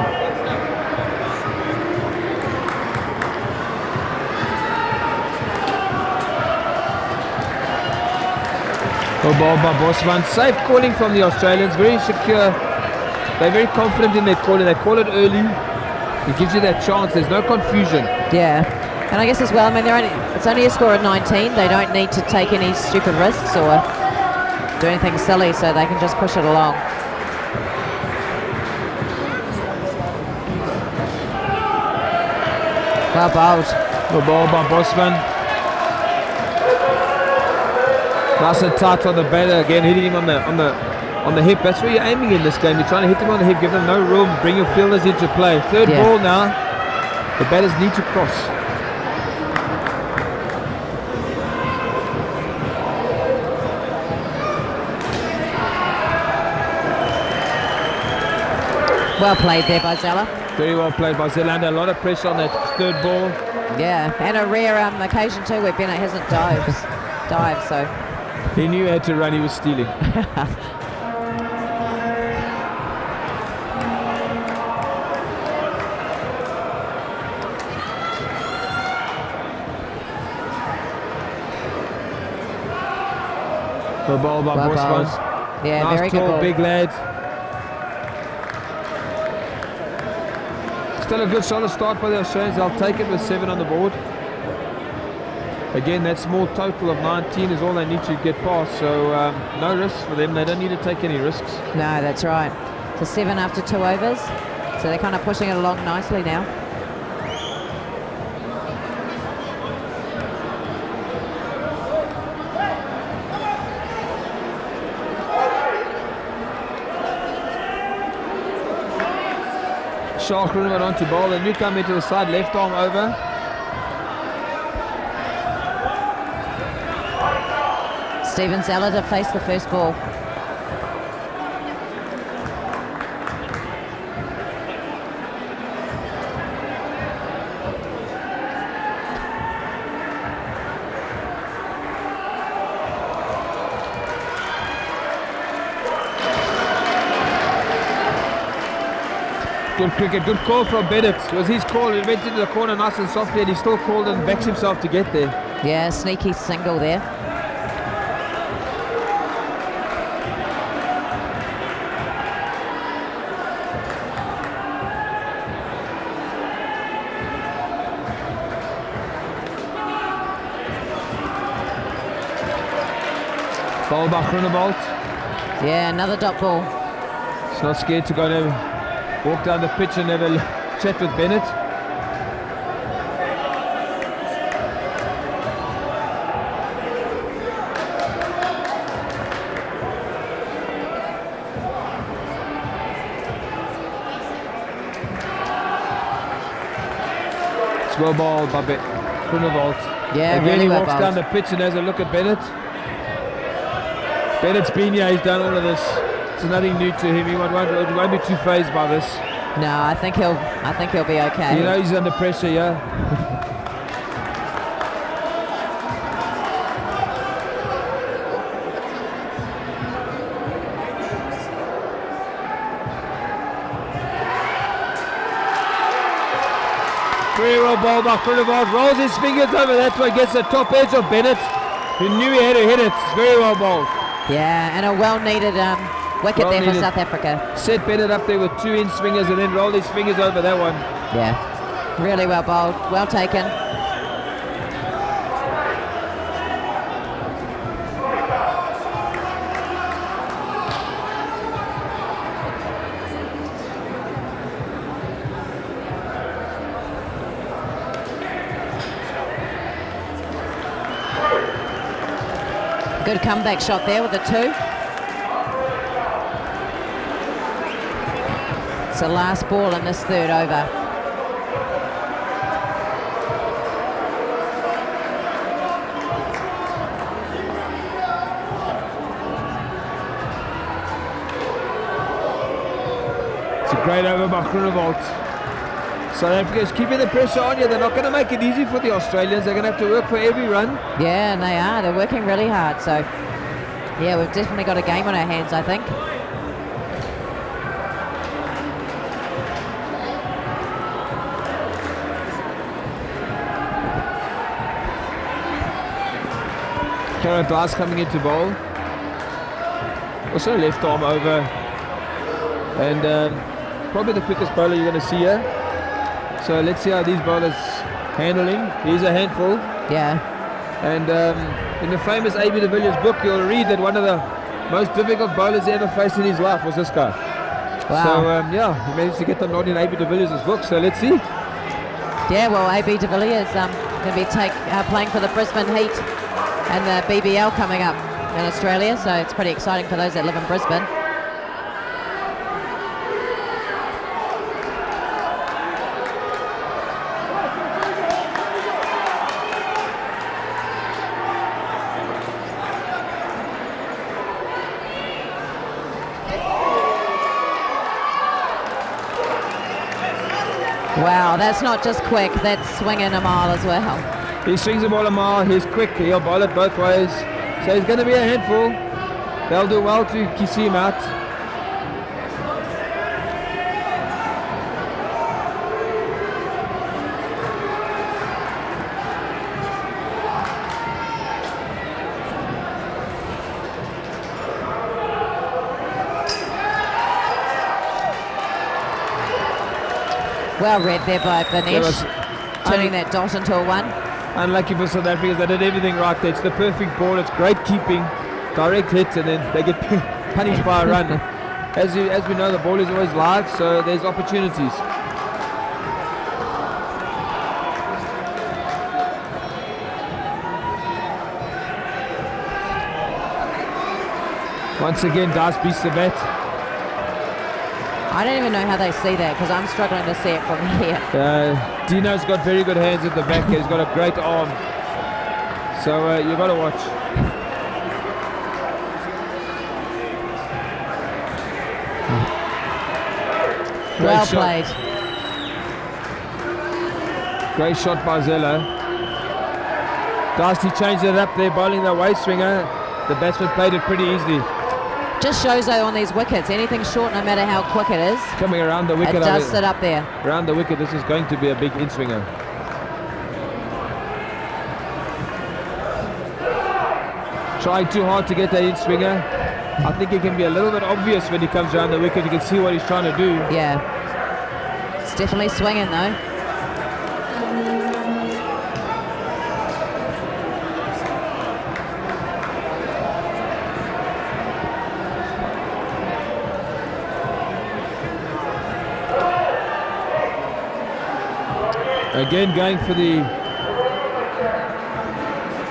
Well bowled by Bosman. Safe calling from the Australians. Very secure. They're very confident in their calling. They call it early. It gives you that chance. There's no confusion. Yeah. And I guess as well, I mean, it's only a score of 19. They don't need to take any stupid risks or do anything silly, so they can just push it along. Well bowled. Well bowled by Bosman. Nice and tight on the batter again, hitting him on the hip. That's where you're aiming in this game. You're trying to hit them on the hip, give them no room, bring your fielders into play. Third ball now. The batters need to cross. Well played there by Zella. Very well played by Zella. Under a lot of pressure on that third ball. Yeah, and a rare occasion too where Bennett hasn't dived, so. He knew he had to run, he was stealing. Well bowled by Bosman. Yeah, nice very tall, good ball. big lad. Still a good solid start by the Australians. They'll take it with 7 on the board. Again, that small total of 19 is all they need to get past, so no risks for them. They don't need to take any risks. No, that's right. So 7 after 2 overs. So they're kind of pushing it along nicely now. Shark went on to bowl. The newcomer into the side, left arm over. Steven Zella to face the first ball. Good cricket, good call from Bennett. It was his call. He went into the corner nice and softly, and he still called and backs himself to get there. Yeah, sneaky single there. Ball by Groenewald. Yeah, another dot ball. He's not scared to go and walk down the pitch and have a chat with Bennett. Well ball by Groenewald. Yeah, Again, really he well walks bowled. down the pitch and has a look at Bennett. Bennett's been here, he's done all of this. It's nothing new to him. He won't be too phased by this. No, I think he'll be okay. You know he's under pressure, yeah. Very well ball by Groenewald, rolls his fingers over that one, gets the top edge of Bennett, who knew he had to hit it. It's very well bowled. Yeah, and a well-needed wicket Well there for needed. South Africa. Set Bennett up there with 2 in swingers and then rolled his fingers over that one. Yeah, really well bowled, well taken. Good comeback shot there with the 2. It's the last ball in this 3rd over. It's a great over by Groenewald. South Africa is keeping the pressure on you. They're not going to make it easy for the Australians. They're going to have to work for every run. Yeah, and they are. They're working really hard. So, yeah, we've definitely got a game on our hands, I think. Karen Glass coming into bowl. Also left arm over. And probably the quickest bowler you're going to see here. So let's see how these bowlers handle him. He's a handful. Yeah. And in the famous A.B. de Villiers book, you'll read that one of the most difficult bowlers he ever faced in his life was this guy. Wow. So yeah, he managed to get the nod in A.B. de Villiers' book. So let's see. Yeah, well, A.B. de Villiers going to be playing for the Brisbane Heat and the BBL coming up in Australia. So it's pretty exciting for those that live in Brisbane. Wow, that's not just quick, that's swinging a mile as well. He swings the ball a mile, he's quick, he'll bowl it both ways. So he's going to be a handful. They'll do well to see him out. Well read there by There was- Vinesh, turning that dot into a 1. Unlucky for South Africa, they did everything right there. It's the perfect ball, it's great keeping, direct hit, and then they get punished by a run. As we know, the ball is always live, so there's opportunities. Once again, Dice beats the bat. I don't even know how they see that because I'm struggling to see it from here. Dino's got very good hands at the back. He's got a great arm. So you've got to watch. Well shot. played. Great shot by Zella. Dusty changed it up there, bowling the waist swinger. The batsman played it pretty easily. Just shows though on these wickets, anything short, no matter how quick it is, Coming around the wicket. it does sit up there. Around the wicket, this is going to be a big in-swinger. Trying too hard to get that in-swinger. I think it can be a little bit obvious when he comes around the wicket. You can see what he's trying to do. Yeah. It's definitely swinging though. Again going for the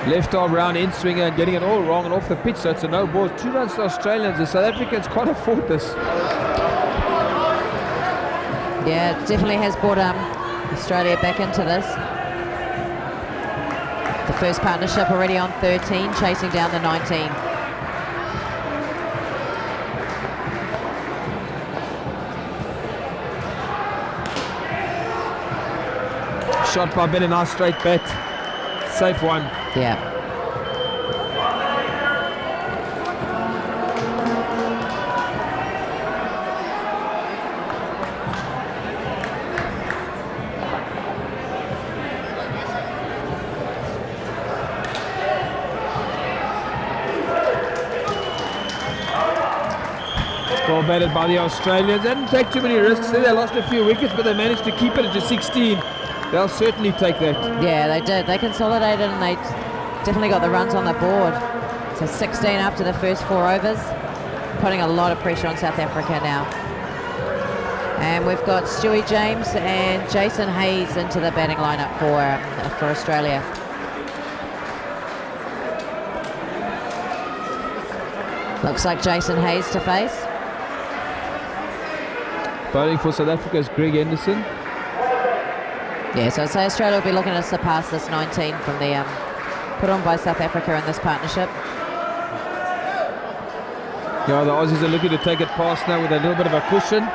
left arm round in swinger and getting it all wrong and off the pitch, so it's a no ball. 2 runs to Australians. The South Africans can't afford this. Yeah, it definitely has brought Australia back into this. first partnership already on 13, chasing down the 19. Shot by Ben, a nice straight bet. Safe one. Yeah. Well batted by the Australians. They didn't take too many risks. They lost a few wickets, but they managed to keep it to 16. They'll certainly take that. Yeah, they did. They consolidated and they definitely got the runs on the board. So 16 after the first 4 overs, putting a lot of pressure on South Africa now. And we've got Stewie James and Jason Hayes into the batting lineup for Australia. Looks like Jason Hayes to face. Bowling for South Africa is Greg Henderson. Yeah, so I'd say Australia will be looking to surpass this 19 from the put on by South Africa in this partnership. Yeah, the Aussies are looking to take it past now with a little bit of a cushion.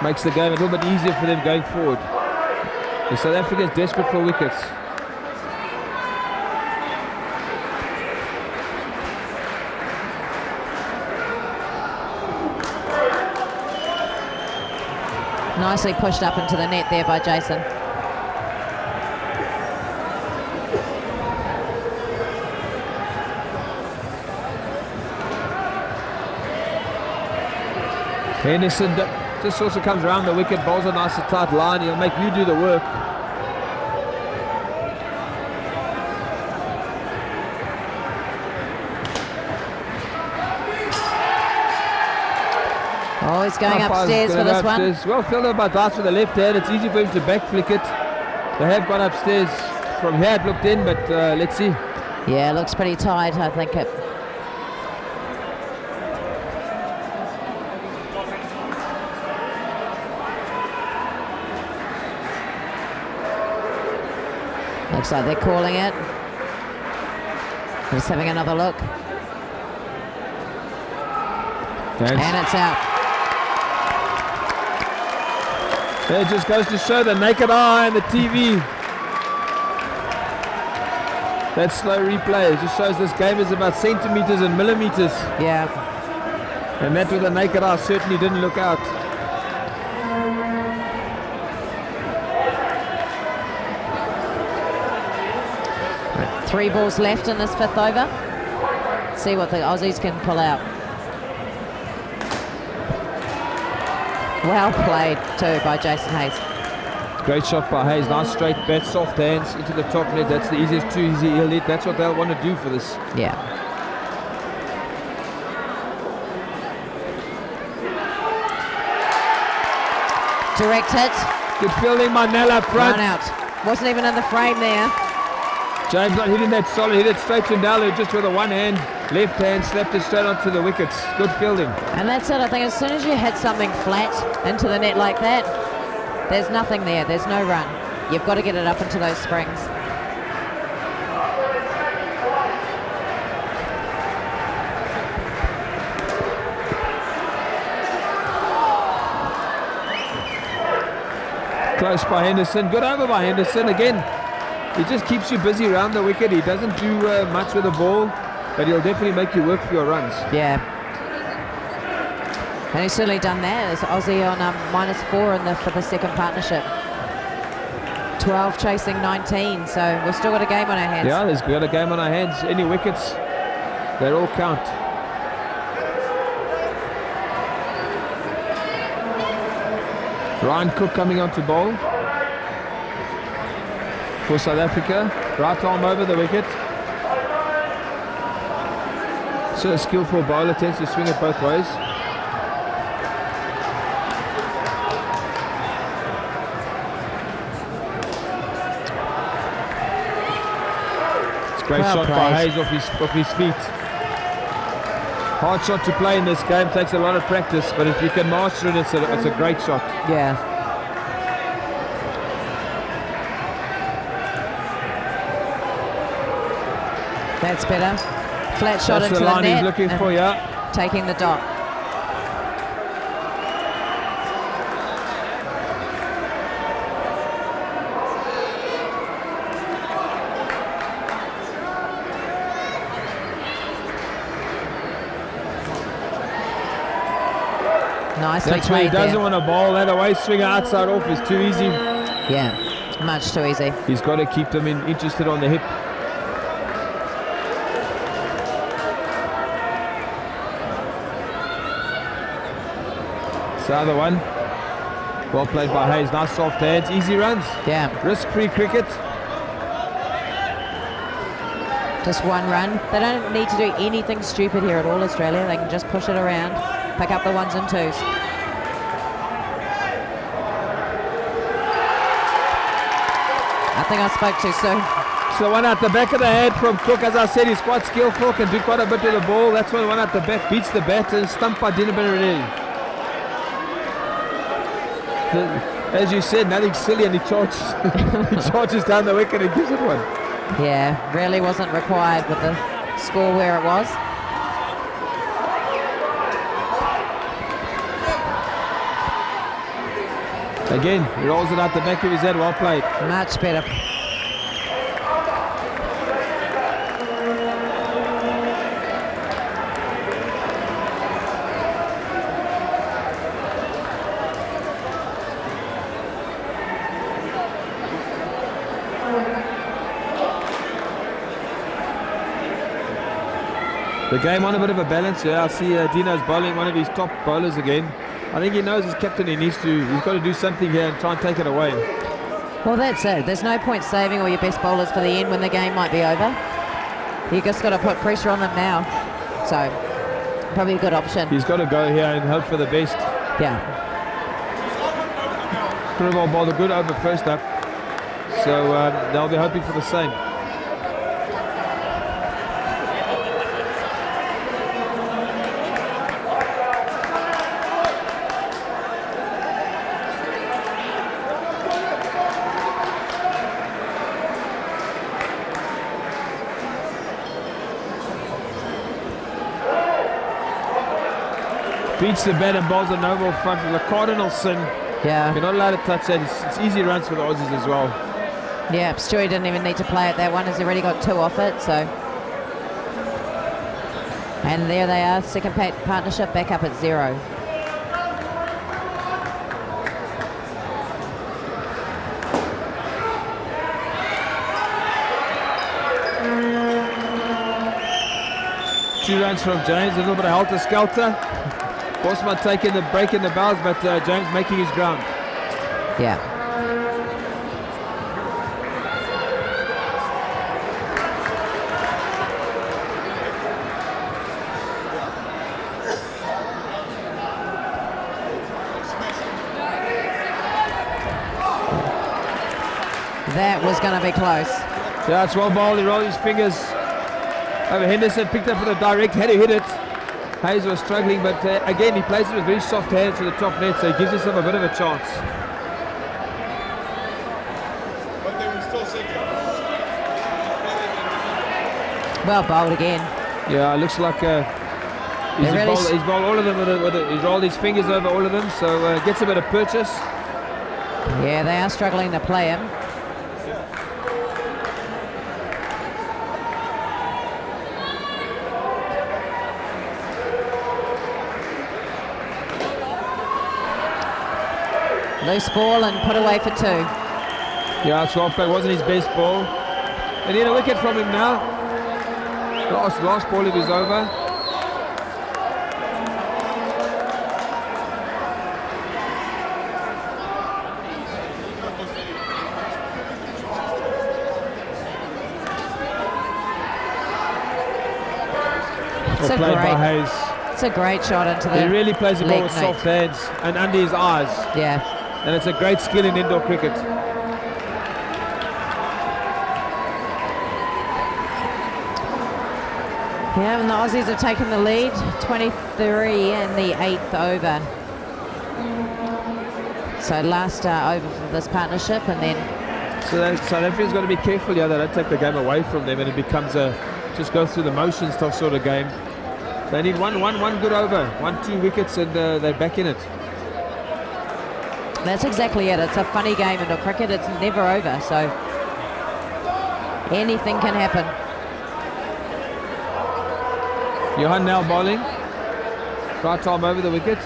Makes the game a little bit easier for them going forward. The South Africa is desperate for wickets. Nicely pushed up into the net there by Jason. Henderson just also comes around the wicket, bowls a nice tight line. He'll make you do the work. Oh, he's going upstairs for this one. Well fielded by Dice with the left hand. It's easy for him to back flick it. They have gone upstairs. From here it looked in, but let's see. Yeah, it looks pretty tight, I think. Looks like they're calling it. Just having another look. And it's out. It just goes to show the naked eye and the TV. That slow replay just shows this game is about centimeters and millimeters. Yeah. And that with the naked eye certainly didn't look out. Right, 3 balls left in this 5th over. See what the Aussies can pull out. Well played too by Jason Hayes. Great shot by Hayes. Nice straight bat, soft hands into the top net. That's the easiest 2 easy he'll hit. That's what they'll want to do for this. Yeah. Direct hit. Good fielding, Manella front. Run out. Wasn't even in the frame there. James not hitting that solid. Hit it straight to Ndalu just with a one hand. Left hand slapped it straight onto the wickets. Good fielding. And that's it. I think as soon as you hit something flat into the net like that, there's nothing there. There's no run. You've got to get it up into those springs. Close by Henderson. Good over by Henderson again. He just keeps you busy around the wicket. He doesn't do much with the ball, but he'll definitely make you work for your runs. Yeah. And he's certainly done that. It's Aussie on -4 for the second partnership. 12 chasing 19, so we've still got a game on our hands. Yeah, we've got a game on our hands. Any wickets, they all count. Ryan Cook coming on to bowl for South Africa. Right arm over the wicket. So a skillful bowler tends to swing it both ways. It's a great shot by Hayes off his feet. Hard shot to play in this game, takes a lot of practice, but if you can master it, it's a great shot. Yeah. That's better. Flat shot That's into the the line net. he's looking and for, yeah. taking the dot. Nicely That's where he played doesn't there. want to bowl. That away swinger outside off is too easy. Yeah, much too easy. He's got to keep them interested on the hip. It's the other one. Well played by Hayes. Nice soft hands. Easy runs. Yeah, Risk-free cricket. just one run. They don't need to do anything stupid here at all, Australia. They can just push it around, pick up the ones and twos. I think I spoke too soon. So one at the back of the head from Cook. As I said, he's quite skillful, can do quite a bit with the ball. That's when one at the back beats the batter. Stumped by Dinabinarelli. As you said, nothing silly, and he charges, he charges down the wicket and gives it one. Yeah, really wasn't required with the score where it was. Again, he rolls it out the back of his head. Well played. Much better. The game on a bit of a balance here. I see Dino's bowling one of his top bowlers again. I think he knows his captain. He's got to do something here and try and take it away. Well, that's it. There's no point saving all your best bowlers for the end when the game might be over. You just got to put pressure on them now. So, probably a good option. He's got to go here and hope for the best. Yeah. Krivol bowled a good over first up. So they'll be hoping for the same. Beats the bat and bowls a no ball front with a cardinal sin. Yeah. You're not allowed to touch that. It's easy runs for the Aussies as well. Yeah, Stewie didn't even need to play it. That one has already got two off it, so. And there they are, second partnership back up at 0. Two runs from James, a little bit of helter-skelter. Bosman taking the break in the bows, but James making his ground. Yeah. That was going to be close. Yeah, it's well bowled. He rolled his fingers over Henderson, picked up for the direct, had to hit it. Hayes was struggling, but again, he plays it with very soft hands to the top net, so he gives himself a bit of a chance. But they were still second. Well bowled again. Yeah, it looks like he's bowled all of them he's rolled his fingers over all of them, so gets a bit of purchase. Yeah, they are struggling to play him. Loose ball and put away for 2. Yeah, it's well played. Wasn't his best ball. They need a wicket from him now. Last ball of his over. Well played by Hayes. It's a great shot into the He really plays the ball leg with note. soft hands and under his eyes. Yeah. And it's a great skill in indoor cricket. Yeah, and the Aussies have taken the lead, 23 in the 8th over. So last over for this partnership, and then So South Africa's got to be careful here. They don't take the game away from them, and it becomes a just go through the motions tough sort of game. They need one good over, 1-2 wickets, and they're back in it. That's exactly it. It's a funny game in cricket. It's never over, so anything can happen. Johan now bowling. Right arm over the wicket.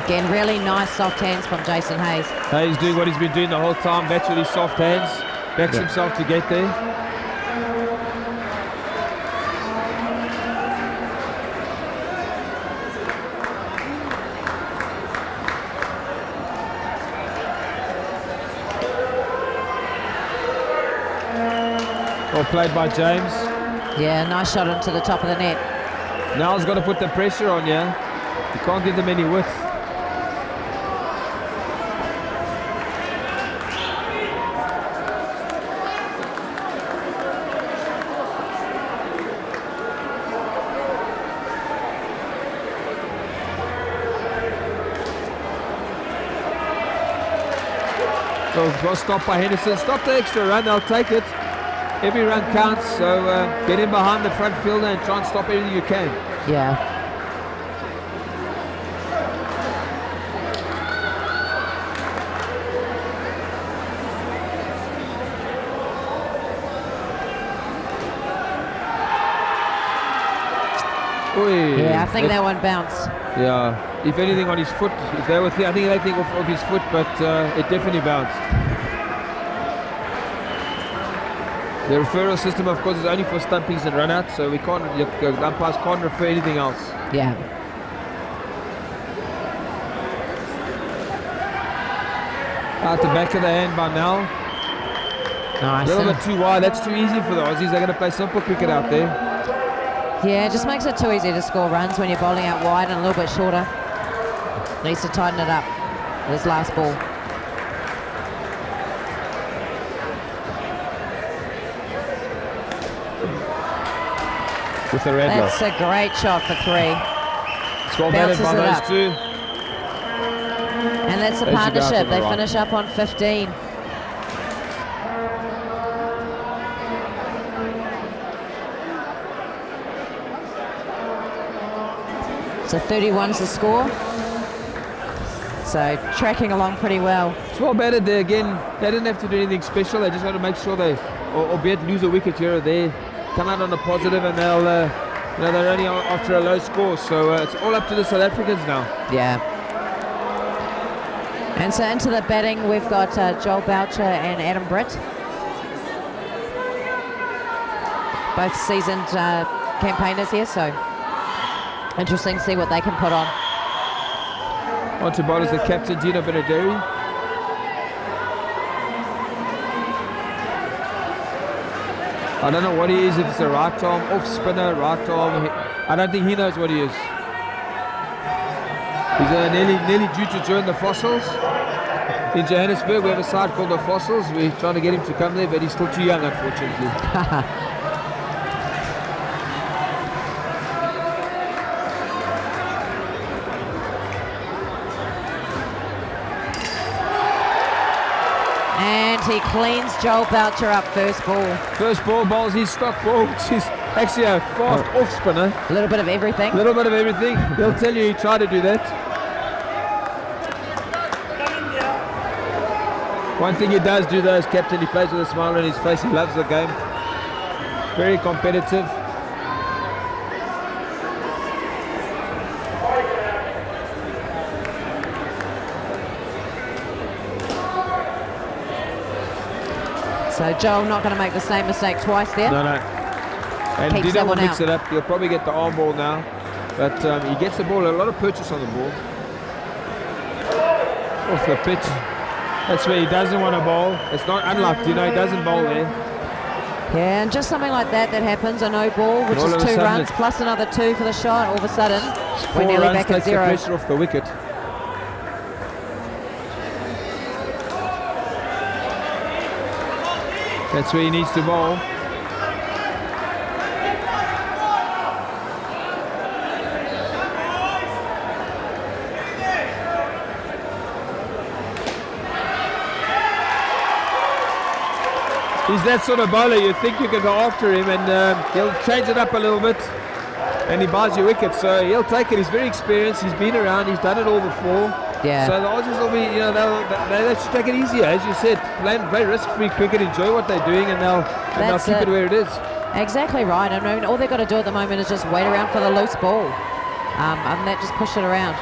Again, really nice soft hands from Jason Hayes. Hayes doing what he's been doing the whole time. Bats with his soft hands. Backs himself to get there. Well played by James. Yeah, nice shot into the top of the net. Now he's got to put the pressure on, yeah. You can't give them any width. Well stopped by Henderson. Stop the extra run, they'll take it. Every run counts, so get in behind the front fielder and try and stop everything you can. Yeah. Oy, Yeah, I think that one bounced. Yeah, if anything on his foot, if they were I think they think of his foot, but it definitely bounced. The referral system, of course, is only for stumpings and run-outs, so we can't, the umpires can't refer anything else. Yeah. Out the back of the hand by now. Nice. A little bit too wide. That's too easy for the Aussies. They're going to play simple cricket out there. Yeah, it just makes it too easy to score runs when you're bowling out wide and a little bit shorter. Needs to tighten it up. This last ball. With the red lock. That's a great shot for 3. It's well batted by those two. And that's a There's your guy partnership. from the They right. finish up on 15. So 31's the score. So tracking along pretty well. It's well batted there again. They didn't have to do anything special. They just want to make sure they, albeit lose a wicket here or there, come out on a positive, and they'll, they're only after a low score. So it's all up to the South Africans now. Yeah. And so into the batting, we've got Joel Boucher and Adam Britt. Both seasoned campaigners here, so interesting to see what they can put on. On to bowlers, the captain, Dino Benederi. I don't know what he is, if it's a right arm, off spinner, right arm. I don't think he knows what he is. He's nearly due to join the Fossils. In Johannesburg, we have a side called the Fossils. We're trying to get him to come there, but he's still too young, unfortunately. And he cleans Joel Boucher up first ball. First ball bowls his stock ball, which is actually a fast off spinner. A little bit of everything. A little bit of everything. He'll tell you he tried to do that. One thing he does do though as captain, he plays with a smile on his face. He loves the game. Very competitive. So Joel not going to make the same mistake twice there. No. And Keeps Dino that will one mix out. it up. He'll probably get the arm ball now. But he gets the ball, a lot of purchase on the ball. Off the pitch. That's where he doesn't want to bowl. It's not unlike Dino, he doesn't bowl there. Yeah, and just something like that happens, a no ball, which All is of a 2 sudden runs it's- plus another 2 for the shot. All of a sudden, we're 4 nearly runs back at takes the 0. pressure off the wicket. That's where he needs to bowl. He's that sort of bowler. You think you can go after him, and he'll change it up a little bit, and he buys you wickets. So he'll take it. He's very experienced. He's been around. He's done it all before. Yeah. So the Aussies will be, you know, they should take it easier, as you said. Play risk-free cricket, enjoy what they're doing, and they'll keep it where it is. Exactly right. I mean, all they've got to do at the moment is just wait around for the loose ball, and that just push it around.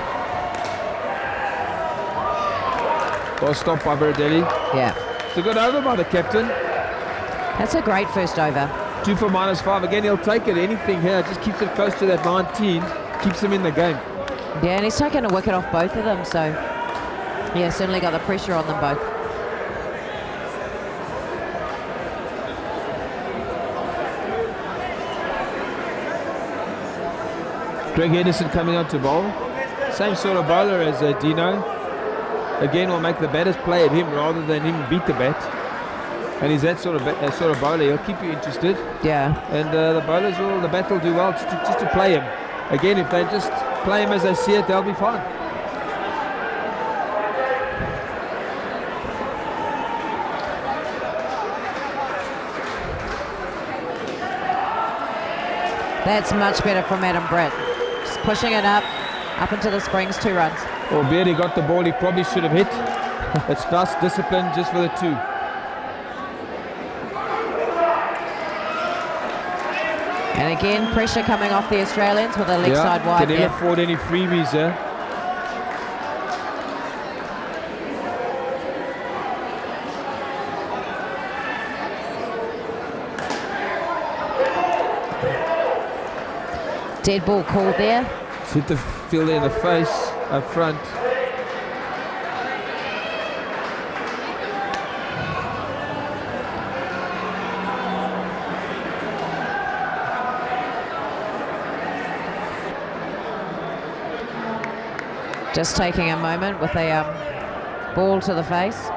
Well stopped by Baradelli. Yeah. It's a good over by the captain. That's a great first over. 2 for -5. Again, he'll take it. Anything here, just keeps it close to that 19, keeps him in the game. Yeah, and he's taken a wicket off both of them, so yeah, certainly got the pressure on them both. Greg Henderson coming on to bowl. Same sort of bowler as Dino. Again, will make the batters play at him rather than him beat the bat. And he's that sort of bowler. He'll keep you interested. Yeah. And the bat will do well just to play him. Again, if they just play him as they see it, they'll be fine. That's much better from Adam Brett. Just pushing it up into the Springs, 2 runs. Albeit he got the ball he probably should have hit. It's nice discipline just for the 2. And again, pressure coming off the Australians with a leg side wide. Can he afford any freebies there? Dead ball called there. Hit the fielder in the face up front. Just taking a moment with a ball to the face.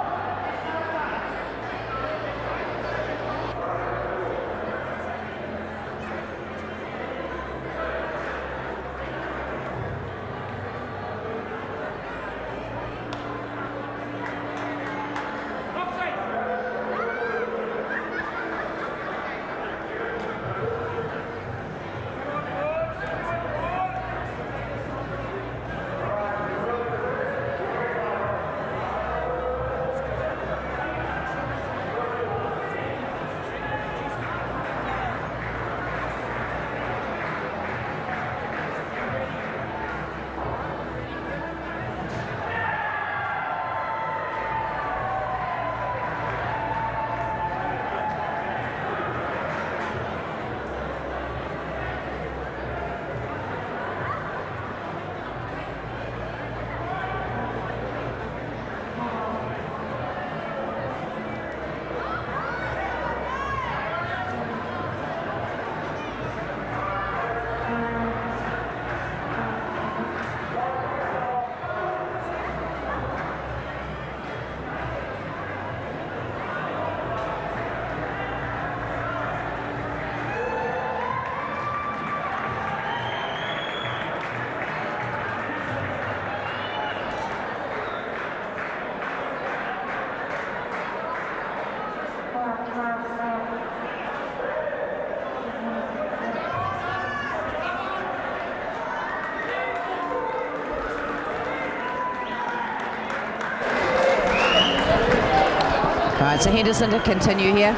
Right, so Henderson to continue here.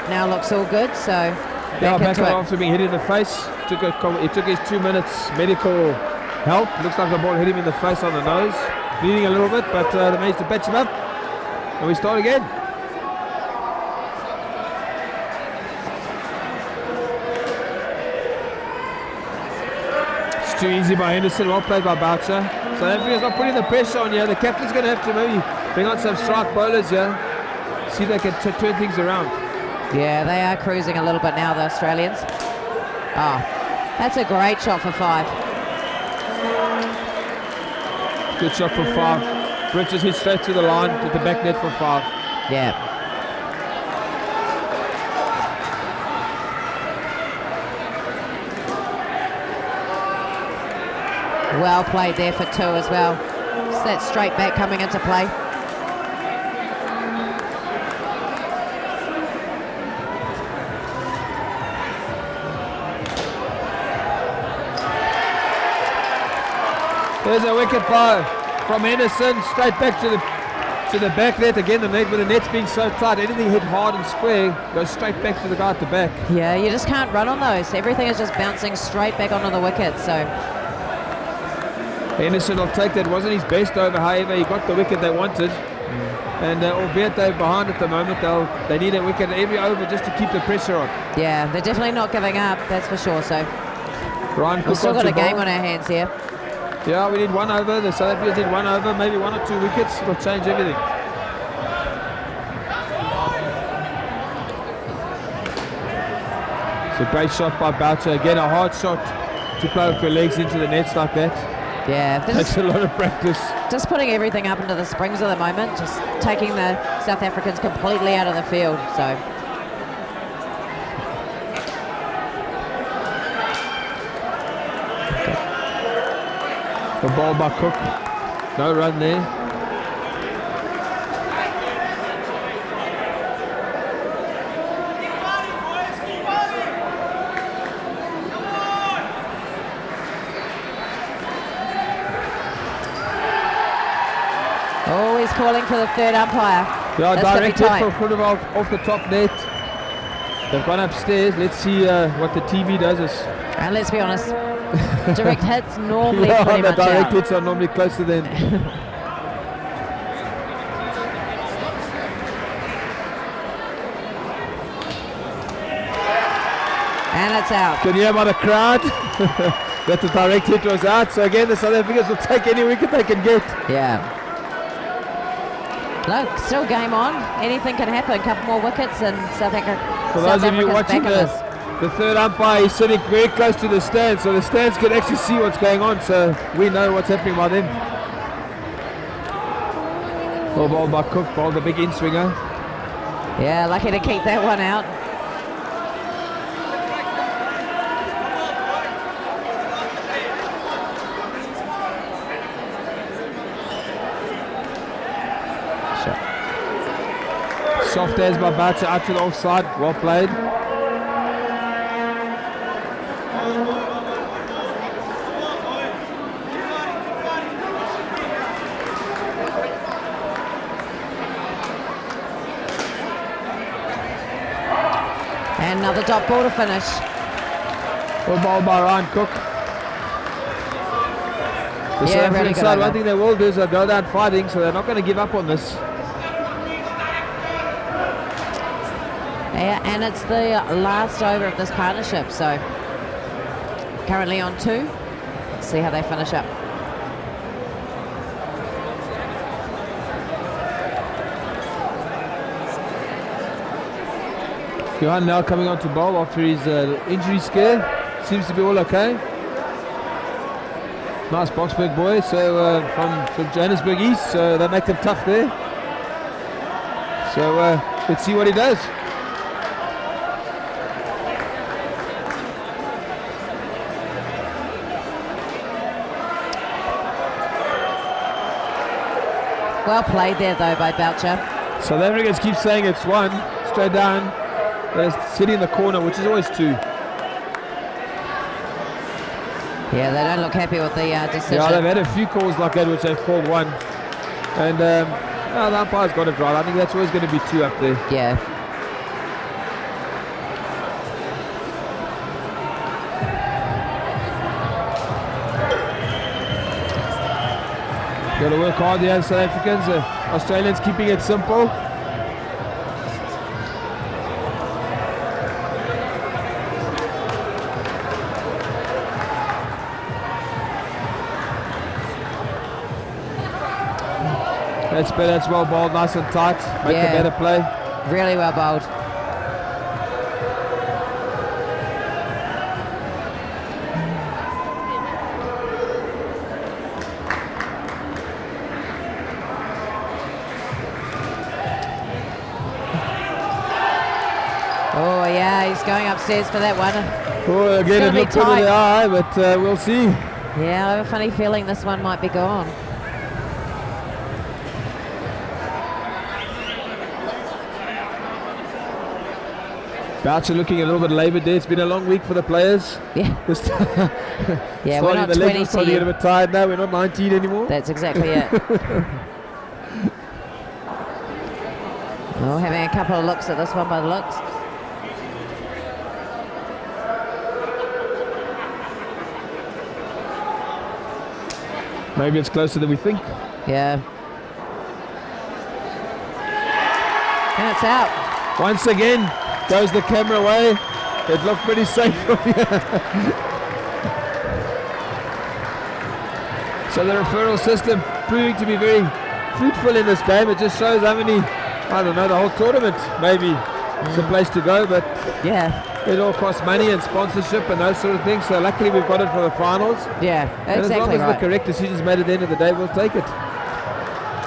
Now looks all good, so back after being hit in the face. It took his 2 minutes medical help. Looks like the ball hit him in the face on the nose. Bleeding a little bit, but they managed to patch him up. And we start again. It's too easy by Henderson. Well played by Boucher. South Africa's not putting the pressure on here. The captain's going to have to maybe bring on some strike bowlers here. See if they can turn things around. Yeah, they are cruising a little bit now, the Australians. Oh, that's a great shot for 5. Good shot for 5. Bridges hit straight to the line to the back net for 5. Yeah. Well played there for 2 as well. It's that straight back coming into play. There's a wicket from Henderson, straight back to the back net. Again, the net, with the nets being so tight, anything hit hard and square goes straight back to the guy at the back. Yeah, you just can't run on those. Everything is just bouncing straight back onto the wicket. So Henderson will take that. Wasn't his best over, however, he got the wicket they wanted. And albeit they're behind at the moment, they need a wicket every over just to keep the pressure on. yeah, they're definitely not giving up, that's for sure. So Ryan we've still got a game bowl. on our hands here. Yeah, we need one over. The South Africans need one over, maybe 1 or 2 wickets. It'll change everything. It's a great shot by Boucher. Again, a hard shot to play with your legs into the nets like that. Yeah, Takes a lot of practice. just putting everything up into the springs at the moment, just taking the South Africans completely out of the field. So The ball by Cook. No run there. always calling for the third umpire. Yeah, That's gonna be direct hit tight. from Groenewald off the top net. They've gone upstairs. Let's see what the TV does. And let's be honest, direct hits normally Yeah, pretty the much direct out. hits are normally closer than. And it's out. Can you hear by the crowd that the direct hit was out? So again, the South Africans will take any wicket they can get. Yeah. Look, still game on. Anything can happen. A couple more wickets and South Africa. For those of you watching the third umpire, he's sitting very close to the stands, so the stands can actually see what's going on, so we know what's happening by them. Well, ball by Cook, ball the big in-swinger. Yeah, lucky to keep that one out. Soft as by Boucher out to the offside, well played. And another dot ball to finish. Well ball by Ryan Cook. The South African really good side, over. one thing they will do is they'll go down fighting, so they're not going to give up on this. Yeah, and it's the last over of this partnership, so currently on 2. Let's see how they finish up. Johan now coming on to bowl after his injury scare. Seems to be all okay. Nice Boksburg boy, so from Johannesburg East, so they make them tough there. So let's see what he does. Well played there, though, by Boucher. South Africans keep saying it's 1, straight down. They're sitting in the corner, which is always 2. Yeah, they don't look happy with the decision. Yeah, they've had a few calls like that which they've called 1. And the umpire's got it right. I think that's always going to be 2 up there. Yeah. Got to work hard there, South Africans. Australians keeping it simple. That's well bowled, nice and tight. Make a better play. Really well bowled. Oh yeah, he's going upstairs for that one. Oh, again, it gonna be looked good in tight. the eye, but we'll see. Yeah, I have a funny feeling this one might be gone. Boucher looking a little bit laboured there. It's been a long week for the players. Yeah. Yeah, we're not the 20 legs are starting to get a bit tired now. We're not 19 anymore. That's exactly it. Oh, having a couple of looks at this one by the looks. Maybe it's closer than we think. Yeah. And it's out. Once again, goes the camera away. It looked pretty safe from here. So the referral system proving to be very fruitful in this game. It just shows how many, I don't know, the whole tournament maybe is a place to go, but Yeah. it all costs money and sponsorship and those sort of things. So luckily we've got it for the finals. Yeah, And as long exactly as right. the correct decisions made at the end of the day, we'll take it.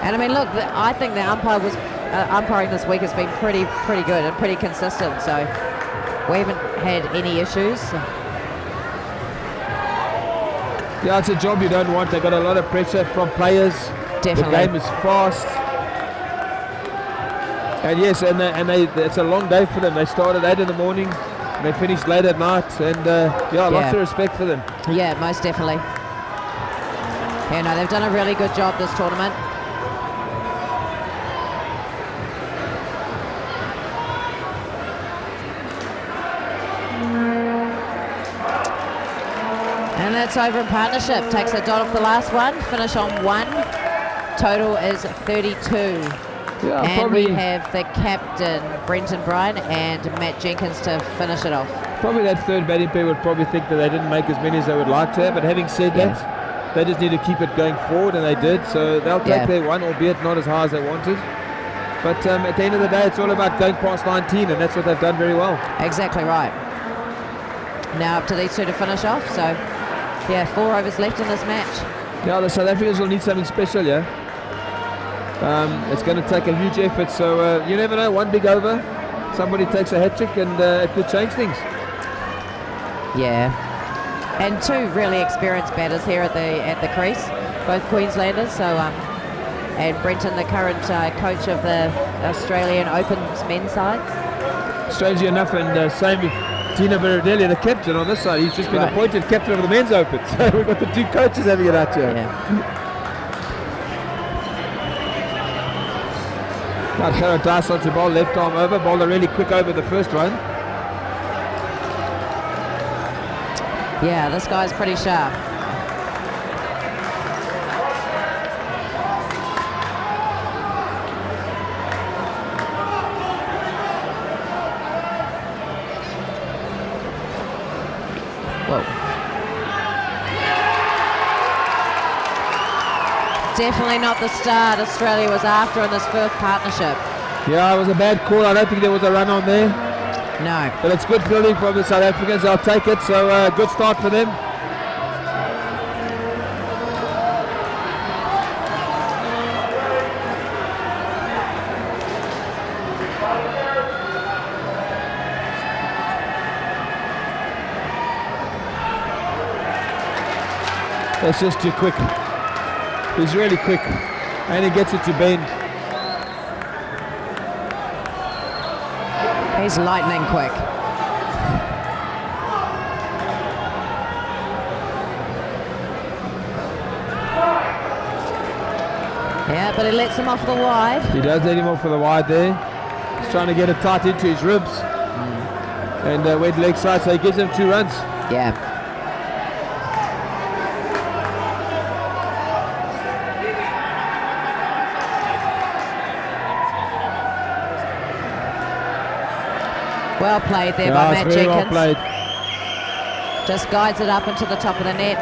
And I mean, look, I think the umpiring this week has been pretty good and pretty consistent. So we haven't had any issues. Yeah, it's a job you don't want. They've got a lot of pressure from players. Definitely. The game is fast. And yes, it's a long day for them. They start at 8 in the morning and they finish late at night. And lots of respect for them. Yeah, most definitely. Yeah, no, they've done a really good job this tournament. And that's over in partnership. Takes a dot off the last one. Finish on 1. Total is 32. Yeah, And probably, we have the captain, Brenton Bryan, and Matt Jenkins to finish it off. probably that third batting pair would probably think that they didn't make as many as they would like to have. But having said that, they just need to keep it going forward, and they did. So they'll take their one, albeit not as high as they wanted. But at the end of the day, it's all about going past 19, and that's what they've done very well. Exactly right. Now up to these two to finish off. So, yeah, 4 overs left in this match. Yeah, the South Africans will need something special, yeah. It's going to take a huge effort, so you never know. One big over, somebody takes a hat-trick, and it could change things. Yeah. And 2 really experienced batters here at the crease, both Queenslanders. So, and Brenton, the current coach of the Australian Open men's side. Strangely enough, and same with Tina Baradelli, the captain on this side. He's just been appointed captain of the men's Open. So we've got the 2 coaches having it out here. Yeah. Now Gerard Dice on to bowl, left arm over, bowled a really quick over the first one. Yeah, this guy's pretty sharp. Whoa. Definitely not the start Australia was after in this first partnership. Yeah, it was a bad call. I don't think there was a run on there. No. But it's good fielding from the South Africans. They'll take it. So good start for them. That's just too quick. He's really quick. And he gets it to bend. He's lightning quick. Yeah, but he lets him off the wide. He does let him off for the wide there. He's trying to get it tight into his ribs. And went leg side, so he gives him 2 runs. Yeah. Well played there by Matt very Jenkins. well played. Just guides it up into the top of the net.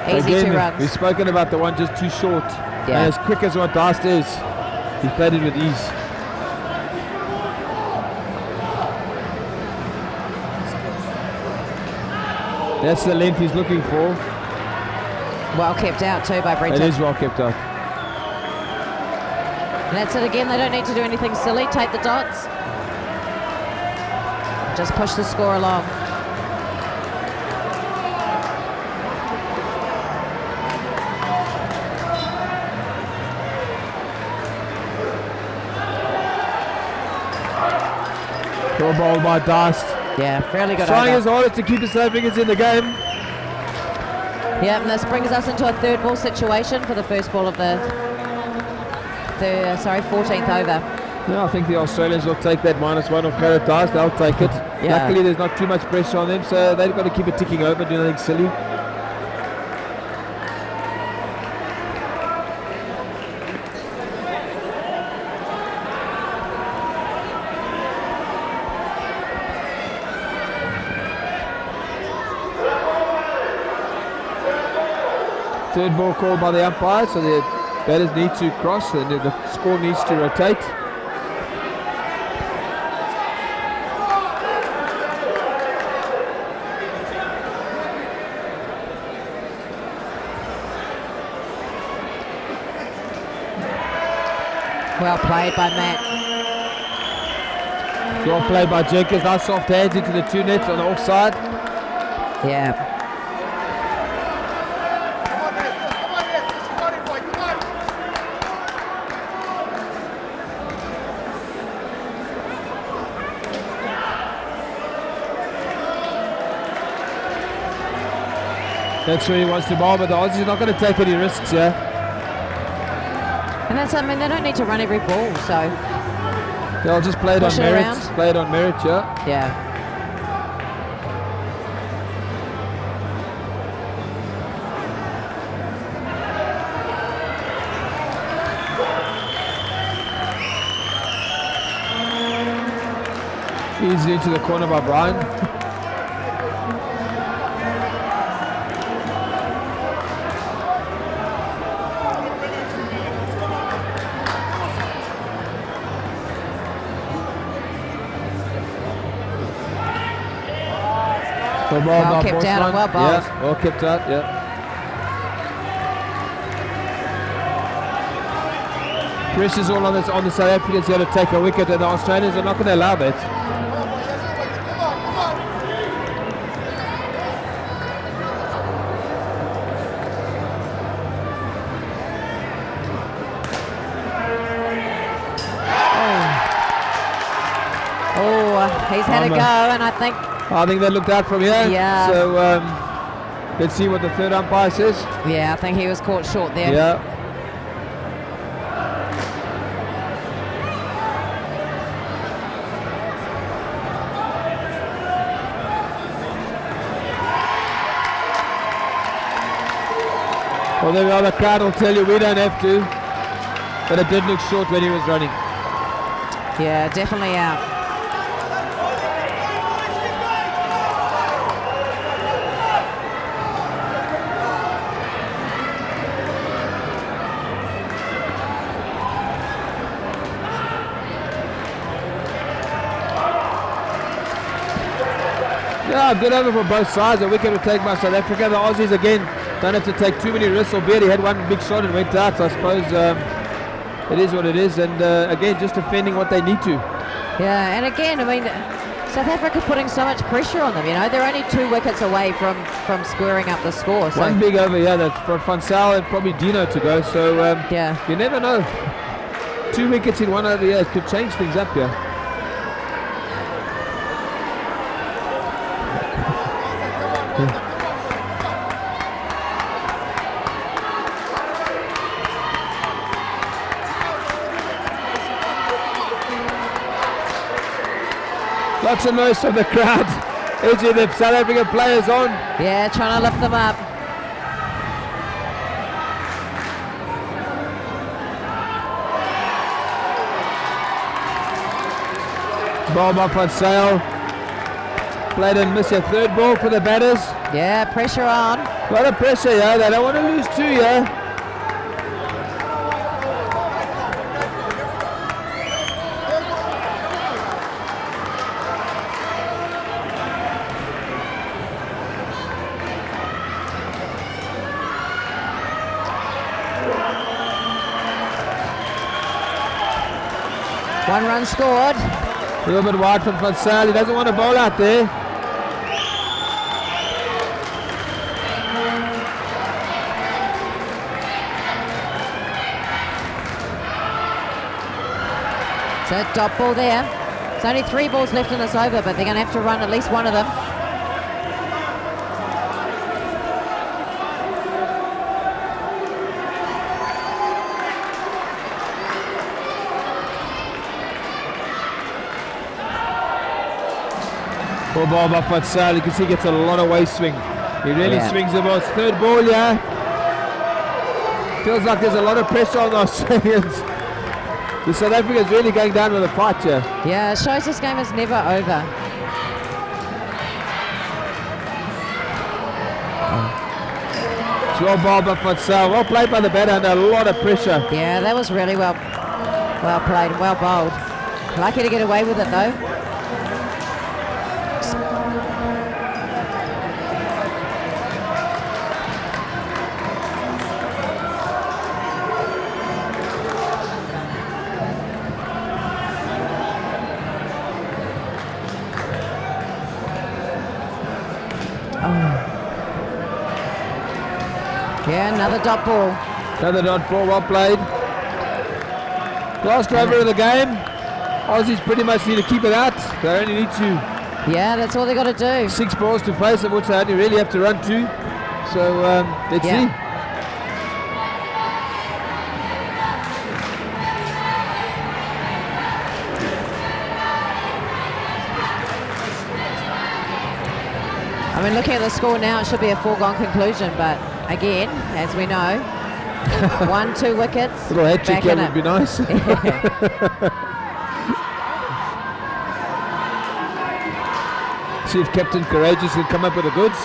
Easy Again, 2 runs. we've spoken about the one just too short. Yeah. And as quick as what Dast is, he played it with ease. That's the length he's looking for. Well kept out too by Brenton. It is well kept out. And that's it again. They don't need to do anything silly. Take the dots. Just push the score along. Poor ball by Dast. Yeah, fairly good Trying over. his hardest to keep the South Africans in the game. Yeah, and this brings us into a third ball situation for the first ball of the 14th over. Yeah, I think the Australians will take that -1 off Gerrit Dast. They'll take it. Yeah. Luckily, there's not too much pressure on them, so they've got to keep it ticking over, do nothing silly. Third ball called by the umpire, so the batters need to cross and the score needs to rotate. Well played by Matt. Well played by Jenkins. Nice soft hands into the 2 nets on the offside. Yeah. That's where he wants to bowl, but the Aussies are not going to take any risks here. And that's, I mean, they don't need to run every ball, so They'll just play it on push it merit. around. Play it on merit, yeah. yeah. Easy into the corner by Brian. Well kept out and well bowled. Yeah, well kept out, yeah. Pressure's all on the South Africans here to take a wicket, and the Australians are not going to allow that. He's had a go, and I think they looked out from here. Yeah. So let's see what the third umpire says. I think he was caught short there. Yeah. Well, there we are. The crowd will tell you we don't have to, but it did look short when he was running. Yeah, definitely out. Yeah, good over for both sides. A wicket will take by South Africa. The Aussies again don't have to take too many risks, albeit he had one big shot and went out. So I suppose it is what it is. And again, just defending what they need to. Yeah, and again, I mean, South Africa putting so much pressure on them. You know, they're only 2 wickets away from squaring up the score. So. One big over, yeah, that's for Van Zyl and probably Dino to go. So yeah, you never know. 2 wickets in 1 over, yeah, it could change things up here. Lots of noise from the crowd. Edging the South African players on. Yeah, trying to lift them up. Ball by Van Zyl. Played and miss a third ball for the batters. Yeah, pressure on. A lot of pressure, yeah. They don't want to lose 2, yeah. One run scored. A little bit wide from Van Zyl. He doesn't want to bowl out there. So dot ball there. There's only 3 balls left in this over, but they're going to have to run at least one of them. Full ball by Fatsal. You can see he gets a lot of waist swing. He really swings the ball. It's third ball, yeah. Feels like there's a lot of pressure on the Australians. The South Africa's really going down with a fight here. Yeah, it shows this game is never over. Well ball by Fatsal. Well played by the batter under a lot of pressure. Yeah, that was really well played, well bowled. Lucky to get away with it though. Yeah, another dot ball. Another dot ball, well played. Last over of the game. Aussies pretty much need to keep it out. They only need to. Yeah, that's all they got to do. 6 balls to face, of which they only really have to run 2. So let's see. I mean, looking at the score now, it should be a foregone conclusion, but again, as we know, 1-2 wickets. A little head trick here would be nice. See if Captain Courageous can come up with the goods.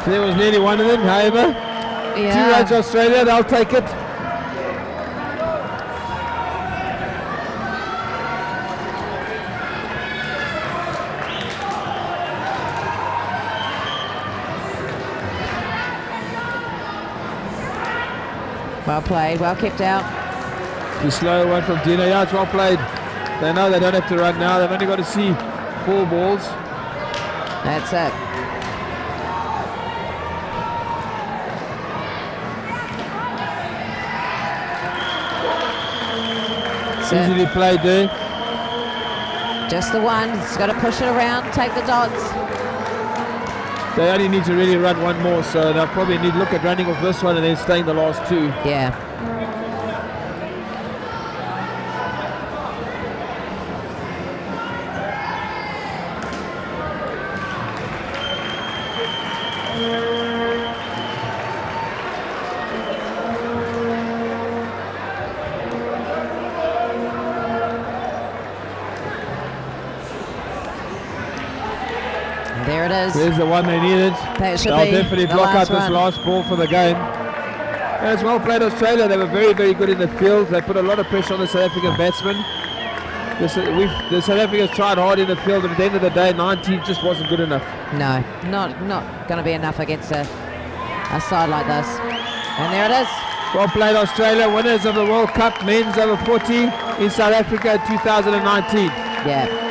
There was nearly one of them, however. 2 runs Australia, they'll take it. Well played, well kept out. The slow one from Dino. Yeah, it's well played. They know they don't have to run now. They've only got to see 4 balls. That's it. Easily played there. Just the one. He's got to push it around, take the dots. They only need to really run 1 more, so they'll probably need to look at running off this one and then staying the last 2. Yeah. There it is. There's the one they needed. That should They'll be definitely the block out last this run. last ball for the game. And it's well played Australia. They were very, very good in the field. They put a lot of pressure on the South African batsmen. The South Africans tried hard in the field, but at the end of the day, 19 just wasn't good enough. No, not going to be enough against a side like this. And there it is. Well played Australia, winners of the World Cup men's over 40 in South Africa 2019. Yeah.